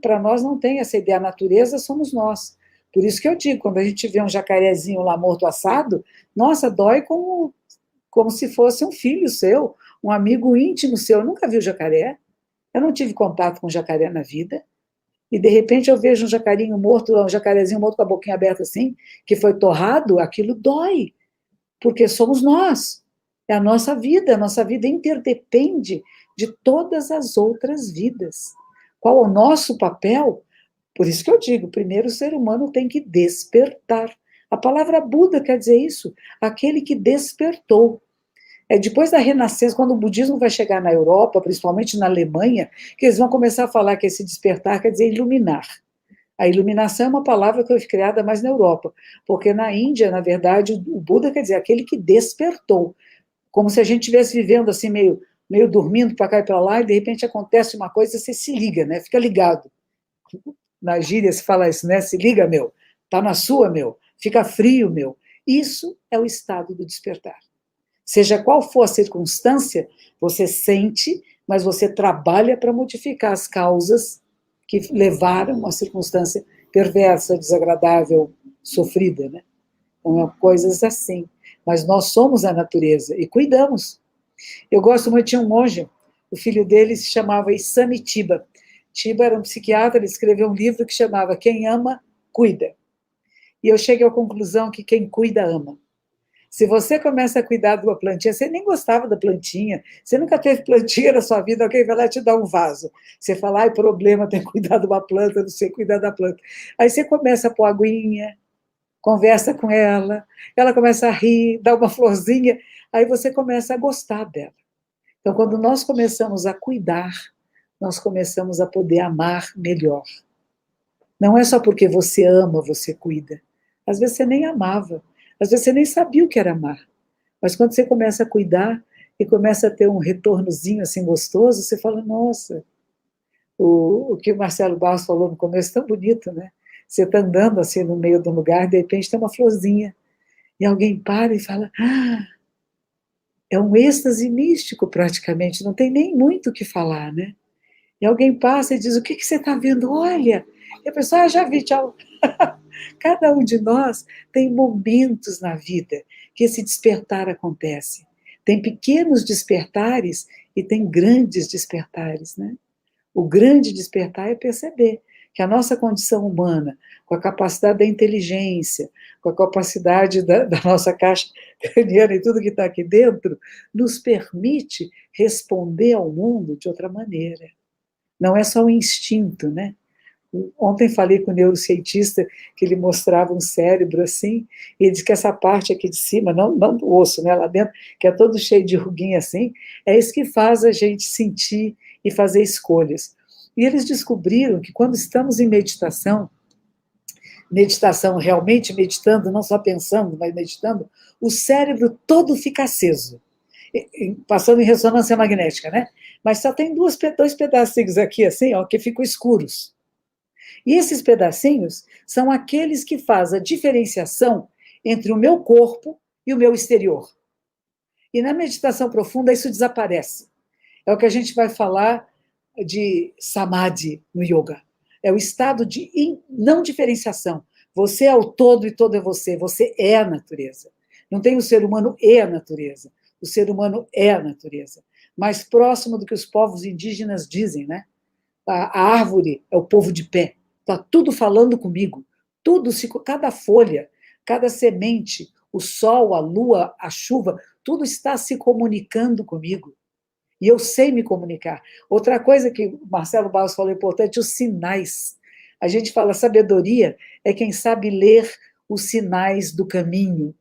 para nós não tem essa ideia, a natureza somos nós. Por isso que eu digo, quando a gente vê um jacarezinho lá morto assado, nossa, dói como se fosse um filho seu, um amigo íntimo seu. Eu nunca vi o jacaré, eu não tive contato com jacaré na vida, e de repente eu vejo um jacarinho morto, um jacarezinho morto com a boquinha aberta assim, que foi torrado, aquilo dói, porque somos nós. É a nossa vida interdepende de todas as outras vidas. Qual é o nosso papel? Por isso que eu digo, primeiro o ser humano tem que despertar. A palavra Buda quer dizer isso, aquele que despertou. É depois da Renascença, quando o budismo vai chegar na Europa, principalmente na Alemanha, que eles vão começar a falar que esse despertar quer dizer iluminar. A iluminação é uma palavra que foi criada mais na Europa, porque na Índia, na verdade, o Buda quer dizer aquele que despertou, como se a gente estivesse vivendo assim, meio dormindo para cá e para lá, e de repente acontece uma coisa, você se liga, né? Fica ligado. Na gíria se fala isso, né? Se liga, meu. Tá na sua, meu. Fica frio, meu. Isso é o estado do despertar. Seja qual for a circunstância, você sente, mas você trabalha para modificar as causas que levaram a circunstância perversa, desagradável, sofrida, né? Então, coisas assim. Mas nós somos a natureza e cuidamos. Eu gosto muito, tinha um monge, o filho dele se chamava Isami Tiba. Tiba era um psiquiatra, ele escreveu um livro que chamava Quem Ama, Cuida. E eu cheguei à conclusão que quem cuida, ama. Se você começa a cuidar de uma plantinha, você nem gostava da plantinha, você nunca teve plantinha na sua vida, alguém vai lá te dar um vaso. Você fala, ai, problema, tem que cuidar de uma planta, não sei cuidar da planta. Aí você começa a pôr aguinha, conversa com ela começa a rir, dá uma florzinha, aí você começa a gostar dela. Então, quando nós começamos a cuidar, nós começamos a poder amar melhor. Não é só porque você ama, você cuida. Às vezes você nem amava, às vezes você nem sabia o que era amar. Mas quando você começa a cuidar e começa a ter um retornozinho assim gostoso, você fala, nossa, o que o Marcelo Barros falou no começo, tão bonito, né? Você está andando assim no meio de um lugar, de repente tem uma florzinha, e alguém para e fala, é um êxtase místico praticamente, não tem nem muito o que falar, né? E alguém passa e diz, o que você está vendo? Olha, e a pessoa, já vi, tchau. Cada um de nós tem momentos na vida que esse despertar acontece. Tem pequenos despertares e tem grandes despertares, né? O grande despertar é perceber que a nossa condição humana, com a capacidade da inteligência, com a capacidade da nossa caixa craniana e tudo que está aqui dentro, nos permite responder ao mundo de outra maneira. Não é só um instinto, né? Ontem falei com o neurocientista que ele mostrava um cérebro assim, e ele disse que essa parte aqui de cima, não do osso, né, lá dentro, que é todo cheio de ruguinha assim, é isso que faz a gente sentir e fazer escolhas. E eles descobriram que quando estamos em meditação realmente meditando, não só pensando, mas meditando, o cérebro todo fica aceso, passando em ressonância magnética, né? Mas só tem dois pedacinhos aqui, assim, ó, que ficam escuros. E esses pedacinhos são aqueles que fazem a diferenciação entre o meu corpo e o meu exterior. E na meditação profunda isso desaparece. É o que a gente vai falar de samadhi no yoga. É o estado de não diferenciação. Você é o todo e todo é você. Você é a natureza. Não tem o ser humano e a natureza. O ser humano é a natureza. Mais próximo do que os povos indígenas dizem, né? A árvore é o povo de pé. Está tudo falando comigo. Tudo, cada folha, cada semente, o sol, a lua, a chuva, tudo está se comunicando comigo. E eu sei me comunicar. Outra coisa que o Marcelo Barros falou importante, os sinais. A gente fala, sabedoria é quem sabe ler os sinais do caminho.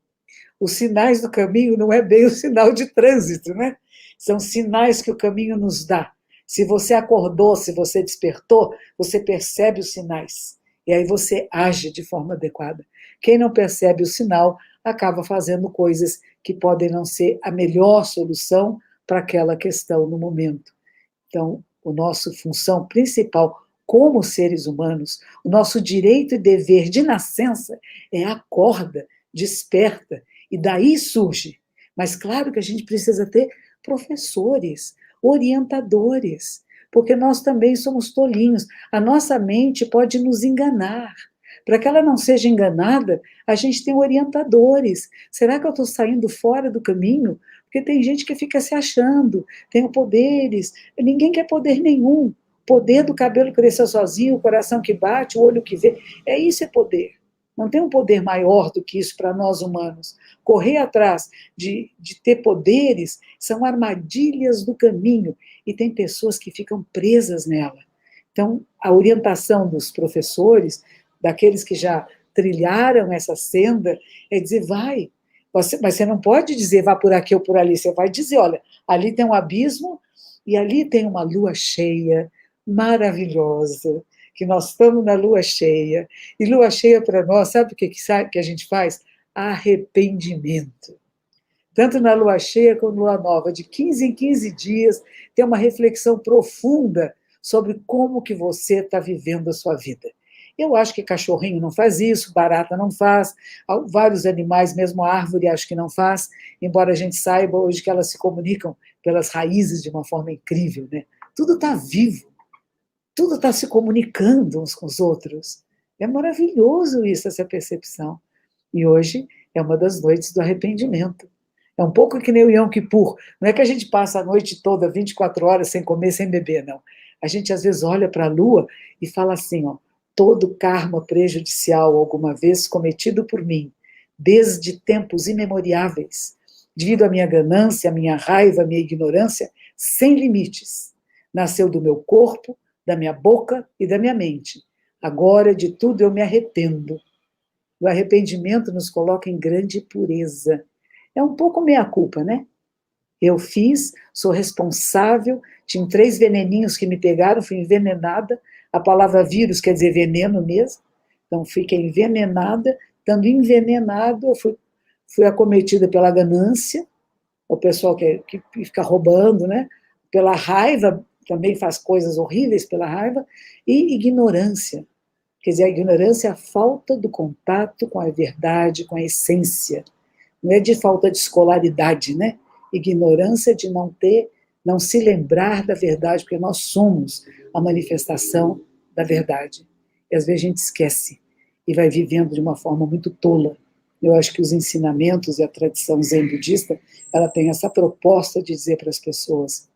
Os sinais do caminho não é bem o sinal de trânsito, né? São sinais que o caminho nos dá. Se você acordou, se você despertou, você percebe os sinais. E aí você age de forma adequada. Quem não percebe o sinal acaba fazendo coisas que podem não ser a melhor solução para aquela questão no momento. Então, a nossa função principal como seres humanos, o nosso direito e dever de nascença é acorda, desperta, e daí surge. Mas claro que a gente precisa ter professores, orientadores, porque nós também somos tolinhos. A nossa mente pode nos enganar. Para que ela não seja enganada, a gente tem orientadores. Será que eu estou saindo fora do caminho? Porque tem gente que fica se achando, tem poderes. Ninguém quer poder nenhum. Poder do cabelo crescer sozinho, o coração que bate, o olho que vê. Isso é poder. Não tem um poder maior do que isso para nós humanos. Correr atrás de ter poderes são armadilhas do caminho. E tem pessoas que ficam presas nela. Então, a orientação dos professores, daqueles que já trilharam essa senda, é dizer, vai. Mas você não pode dizer, vá por aqui ou por ali. Você vai dizer, olha, ali tem um abismo e ali tem uma lua cheia maravilhosa, que nós estamos na lua cheia. E lua cheia para nós, sabe o que a gente faz? Arrependimento. Tanto na lua cheia como na lua nova, de 15 em 15 dias, tem uma reflexão profunda sobre como que você está vivendo a sua vida. Eu acho que cachorrinho não faz isso, barata não faz, vários animais, mesmo a árvore, acho que não faz, embora a gente saiba hoje que elas se comunicam pelas raízes de uma forma incrível, né? Tudo está vivo, tudo está se comunicando uns com os outros. É maravilhoso isso, essa percepção. E hoje é uma das noites do arrependimento. É um pouco que nem o Yom Kippur. Não é que a gente passa a noite toda, 24 horas, sem comer, sem beber, não. A gente, às vezes, olha para a lua e fala assim, ó, todo karma prejudicial alguma vez cometido por mim, desde tempos imemoriáveis, devido à minha ganância, à minha raiva, à minha ignorância, sem limites, nasceu do meu corpo, da minha boca e da minha mente. Agora, de tudo, eu me arrependo. O arrependimento nos coloca em grande pureza. É um pouco meia-culpa, né? Eu fiz, sou responsável, tinha 3 veneninhos que me pegaram, fui envenenada, a palavra vírus quer dizer veneno mesmo, então fiquei envenenada, estando envenenado, eu fui acometida pela ganância, o pessoal que fica roubando, né? Pela raiva, também faz coisas horríveis pela raiva, e ignorância. Quer dizer, a ignorância é a falta do contato com a verdade, com a essência. Não é de falta de escolaridade, né? Ignorância de não se lembrar da verdade, porque nós somos a manifestação da verdade. E às vezes a gente esquece e vai vivendo de uma forma muito tola. Eu acho que os ensinamentos e a tradição zen budista, ela tem essa proposta de dizer para as pessoas,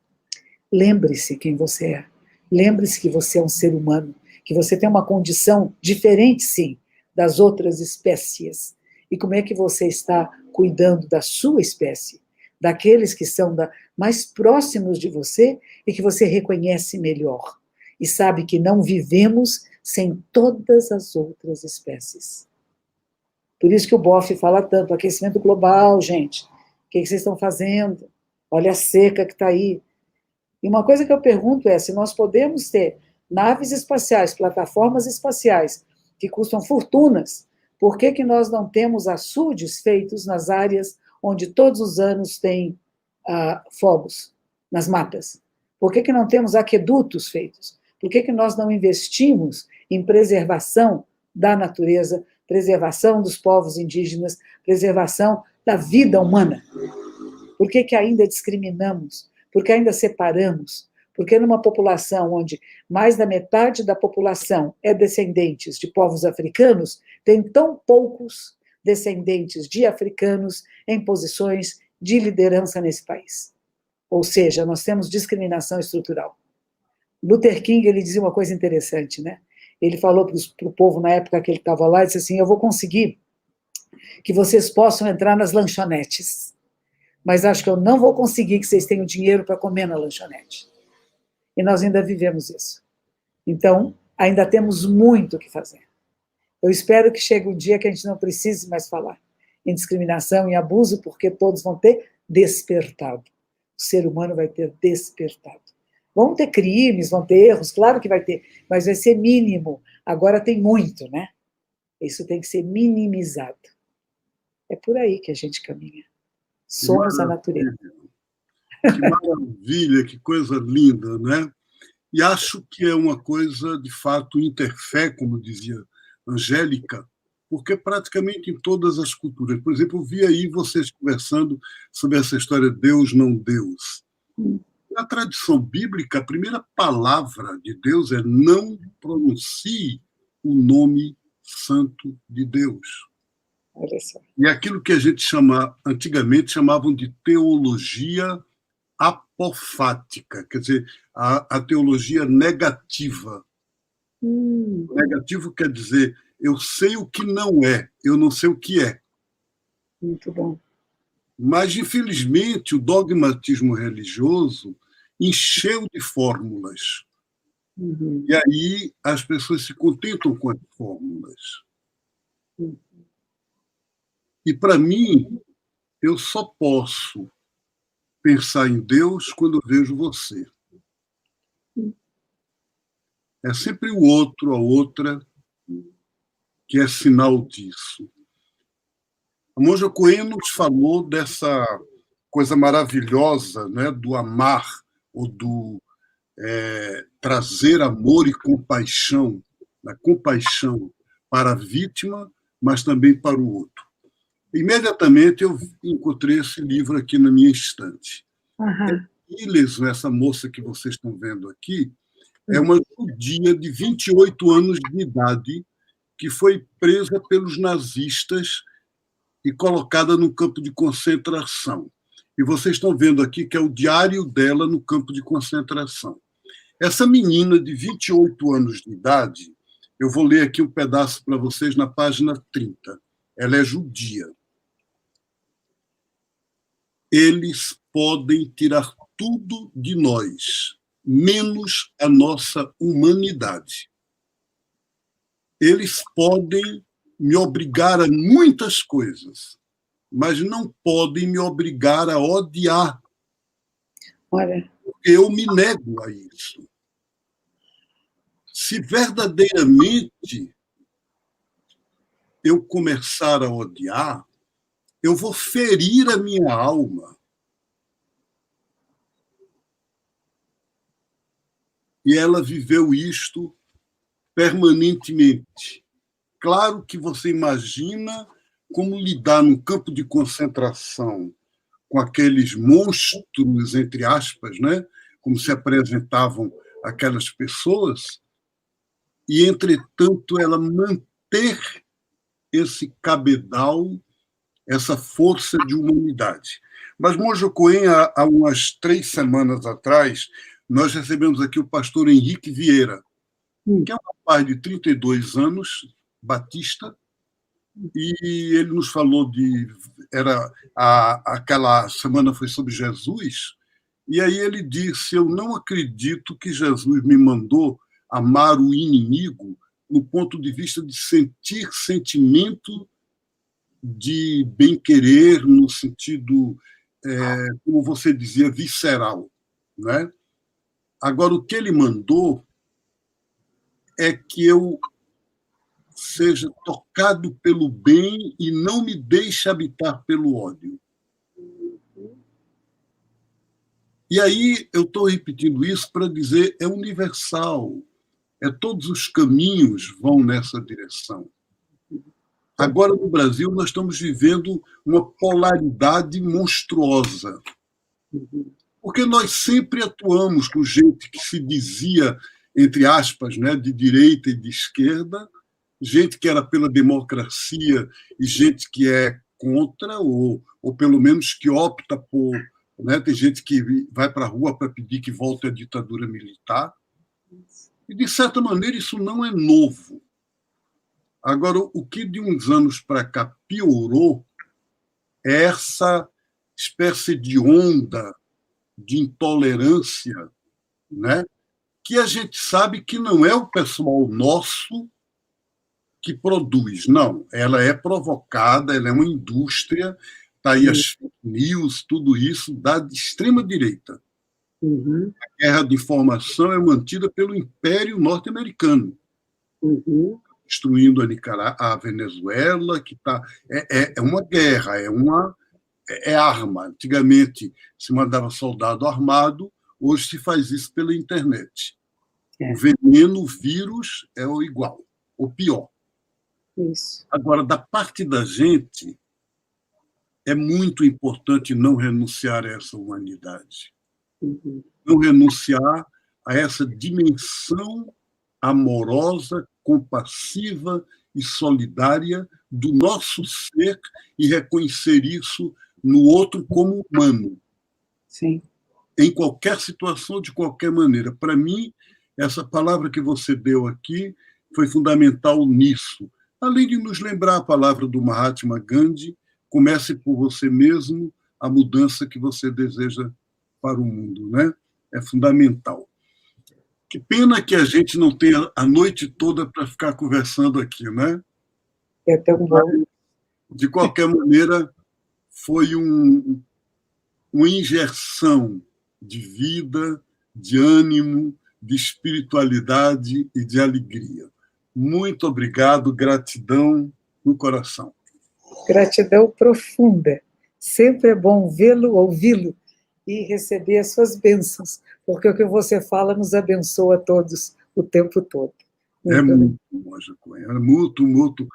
lembre-se quem você é, lembre-se que você é um ser humano, que você tem uma condição diferente, sim, das outras espécies. E como é que você está cuidando da sua espécie, daqueles que são mais próximos de você e que você reconhece melhor. E sabe que não vivemos sem todas as outras espécies. Por isso que o Boff fala tanto, aquecimento global, gente. O que vocês estão fazendo? Olha a seca que está aí. E uma coisa que eu pergunto é, se nós podemos ter naves espaciais, plataformas espaciais, que custam fortunas, por que nós não temos açudes feitos nas áreas onde todos os anos tem fogos, nas matas? Por que não temos aquedutos feitos? Por que nós não investimos em preservação da natureza, preservação dos povos indígenas, preservação da vida humana? Por que ainda discriminamos? Por que ainda separamos? Porque numa população onde mais da metade da população é descendentes de povos africanos, tem tão poucos descendentes de africanos em posições de liderança nesse país. Ou seja, nós temos discriminação estrutural. Luther King, ele dizia uma coisa interessante, né? Ele falou para o povo na época que ele estava lá, ele disse assim, eu vou conseguir que vocês possam entrar nas lanchonetes, mas acho que eu não vou conseguir que vocês tenham dinheiro para comer na lanchonete. E nós ainda vivemos isso. Então, ainda temos muito o que fazer. Eu espero que chegue um dia que a gente não precise mais falar em discriminação e abuso, porque todos vão ter despertado. O ser humano vai ter despertado. Vão ter crimes, vão ter erros, claro que vai ter, mas vai ser mínimo. Agora tem muito, né? Isso tem que ser minimizado. É por aí que a gente caminha. Somos a natureza. Que maravilha, que coisa linda, né? E acho que é uma coisa, de fato, interfé, como dizia Angélica, porque praticamente em todas as culturas. Por exemplo, eu vi aí vocês conversando sobre essa história Deus não Deus. Na tradição bíblica, a primeira palavra de Deus é não pronuncie o nome Santo de Deus. Olha só. E aquilo que a gente antigamente chamavam de teologia apofática, quer dizer, a teologia negativa. Negativo quer dizer, eu sei o que não é, eu não sei o que é. Muito bom. Mas, infelizmente, o dogmatismo religioso encheu de fórmulas. E aí as pessoas se contentam com as fórmulas. E, para mim, eu só posso pensar em Deus quando eu vejo você. É sempre o outro, a outra, que é sinal disso. A Monja Coen nos falou dessa coisa maravilhosa, né, do amar, ou do trazer amor e compaixão, a compaixão para a vítima, mas também para o outro. Imediatamente eu encontrei esse livro aqui na minha estante. Iles, essa moça que vocês estão vendo aqui, é uma judia de 28 anos de idade que foi presa pelos nazistas e colocada no campo de concentração. E vocês estão vendo aqui que é o diário dela no campo de concentração. Essa menina de 28 anos de idade, eu vou ler aqui um pedaço para vocês na página 30. Ela é judia. Eles podem tirar tudo de nós, menos a nossa humanidade. Eles podem me obrigar a muitas coisas, mas não podem me obrigar a odiar. Olha. Porque eu me nego a isso. Se verdadeiramente eu começar a odiar, eu vou ferir a minha alma. E ela viveu isto permanentemente. Claro que você imagina como lidar num campo de concentração com aqueles monstros, entre aspas, né? Como se apresentavam aquelas pessoas, e, entretanto, ela manter esse cabedal, essa força de humanidade. Mas, Monja Coen, há umas 3 semanas atrás, nós recebemos aqui o pastor Henrique Vieira, que é um rapaz de 32 anos, batista, e ele nos falou aquela semana foi sobre Jesus, e aí ele disse, eu não acredito que Jesus me mandou amar o inimigo no ponto de vista de sentir sentimento de bem-querer, no sentido, como você dizia, visceral, né? Agora, o que ele mandou é que eu seja tocado pelo bem e não me deixe habitar pelo ódio. E aí eu estou repetindo isso para dizer, é universal, todos os caminhos vão nessa direção. Agora, no Brasil, nós estamos vivendo uma polaridade monstruosa, porque nós sempre atuamos com gente que se dizia, entre aspas, né, de direita e de esquerda, gente que era pela democracia e gente que é contra, ou pelo menos que opta por... Né, tem gente que vai para a rua para pedir que volte à ditadura militar. E, de certa maneira, isso não é novo. Agora, o que de uns anos para cá piorou é essa espécie de onda de intolerância, né, que a gente sabe que não é o pessoal nosso que produz, não. Ela é provocada, ela é uma indústria, está aí as fake news, tudo isso da extrema-direita. A guerra de informação é mantida pelo Império Norte-Americano, destruindo a Venezuela, que tá, é uma guerra, é arma. Antigamente se mandava soldado armado, hoje se faz isso pela internet. O veneno, o vírus é o igual, o pior. Isso. Agora, da parte da gente, é muito importante não renunciar a essa humanidade. Não renunciar a essa dimensão amorosa, compassiva e solidária do nosso ser e reconhecer isso no outro como humano. Sim. Em qualquer situação, de qualquer maneira. Para mim, essa palavra que você deu aqui foi fundamental nisso. Além de nos lembrar a palavra do Mahatma Gandhi, comece por você mesmo a mudança que você deseja para o mundo, né? É fundamental. Que pena que a gente não tenha a noite toda para ficar conversando aqui, né? É tão bom. De qualquer maneira, foi uma injeção de vida, de ânimo, de espiritualidade e de alegria. Muito obrigado, gratidão no coração. Gratidão profunda. Sempre é bom vê-lo, ouvi-lo e receber as suas bênçãos, porque o que você fala nos abençoa a todos o tempo todo. É muito, Monja Cunha, é muito,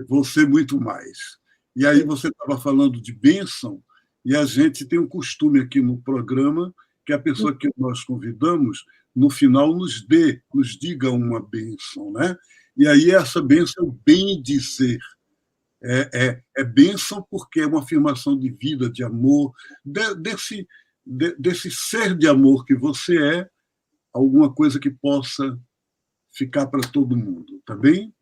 você muito mais. E aí você estava falando de bênção, e a gente tem um costume aqui no programa que a pessoa que nós convidamos, no final, nos diga uma bênção, né? E aí essa bênção é o bem dizer. É bênção porque é uma afirmação de vida, de amor, desse ser de amor que você é, alguma coisa que possa ficar para todo mundo, tá bem?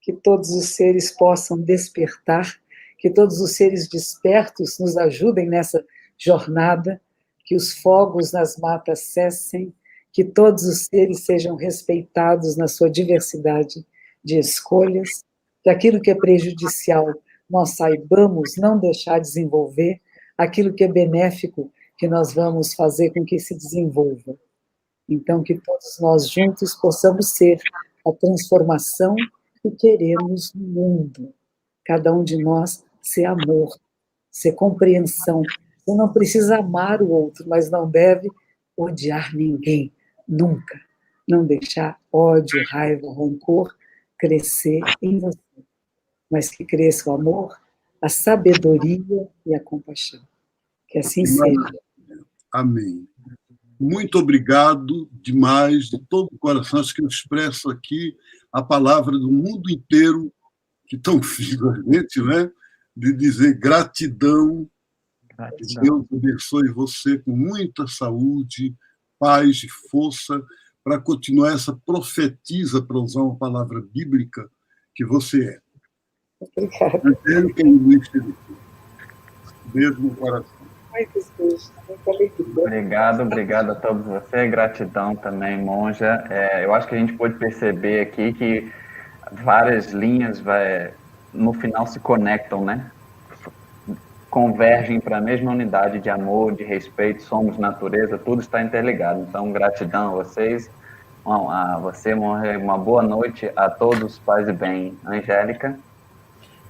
Que todos os seres possam despertar, que todos os seres despertos nos ajudem nessa jornada, que os fogos nas matas cessem, que todos os seres sejam respeitados na sua diversidade de escolhas, que aquilo que é prejudicial nós saibamos não deixar desenvolver, aquilo que é benéfico que nós vamos fazer com que se desenvolva. Então, que todos nós juntos possamos ser a transformação que queremos no mundo. Cada um de nós ser amor, ser compreensão. Você não precisa amar o outro, mas não deve odiar ninguém, nunca. Não deixar ódio, raiva, rancor crescer em você, mas que cresça o amor, a sabedoria e a compaixão. Que assim seja. Amém. Muito obrigado demais, de todo o coração. Acho que eu expresso aqui a palavra do mundo inteiro, que tão vivo a gente, né? De dizer gratidão. Que Deus abençoe você com muita saúde, paz e força para continuar essa profetisa, para usar uma palavra bíblica, que você é. Obrigada. Angélica e Luiz Felipe. Beijo no coração. Muitos beijos, muita alegria. Obrigado a todos vocês. Gratidão também, Monja. Eu acho que a gente pode perceber aqui que várias linhas no final se conectam, né? Convergem para a mesma unidade de amor, de respeito, somos natureza, tudo está interligado. Então, gratidão a vocês, a você, Monja, uma boa noite a todos, paz e bem. Angélica?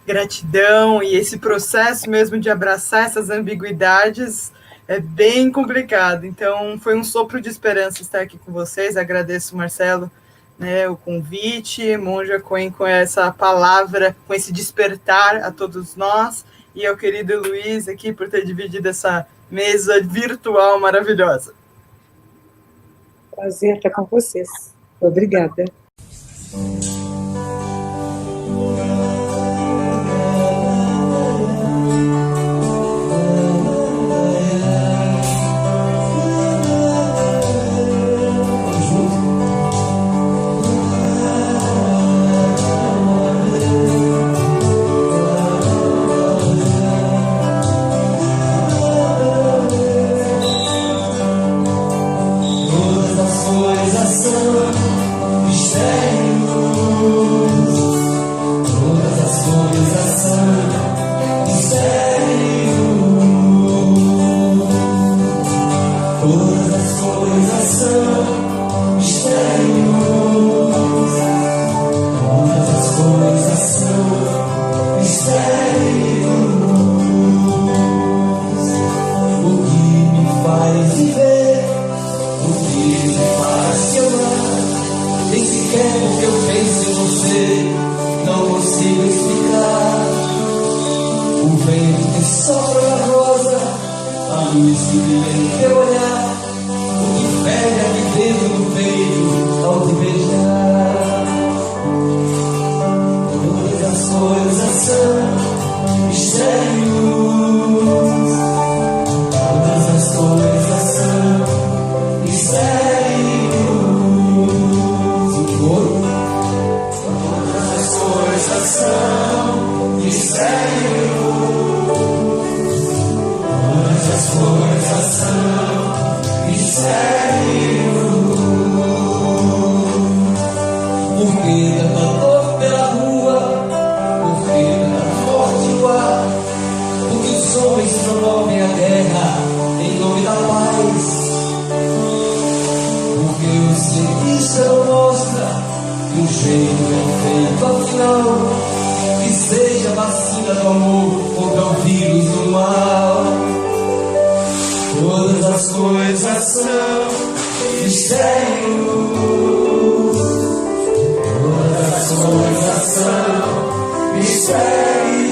Gratidão, e esse processo mesmo de abraçar essas ambiguidades é bem complicado. Então, foi um sopro de esperança estar aqui com vocês. Agradeço, Marcelo, né, o convite, Monja Coen, com essa palavra, com esse despertar a todos nós, e ao querido Luiz aqui por ter dividido essa mesa virtual maravilhosa. Prazer estar com vocês. Obrigada. céu mostra um jeito perfeito afinal, que seja a vacina do amor contra o vírus do mal. Todas as coisas são mistério, todas as coisas são mistério.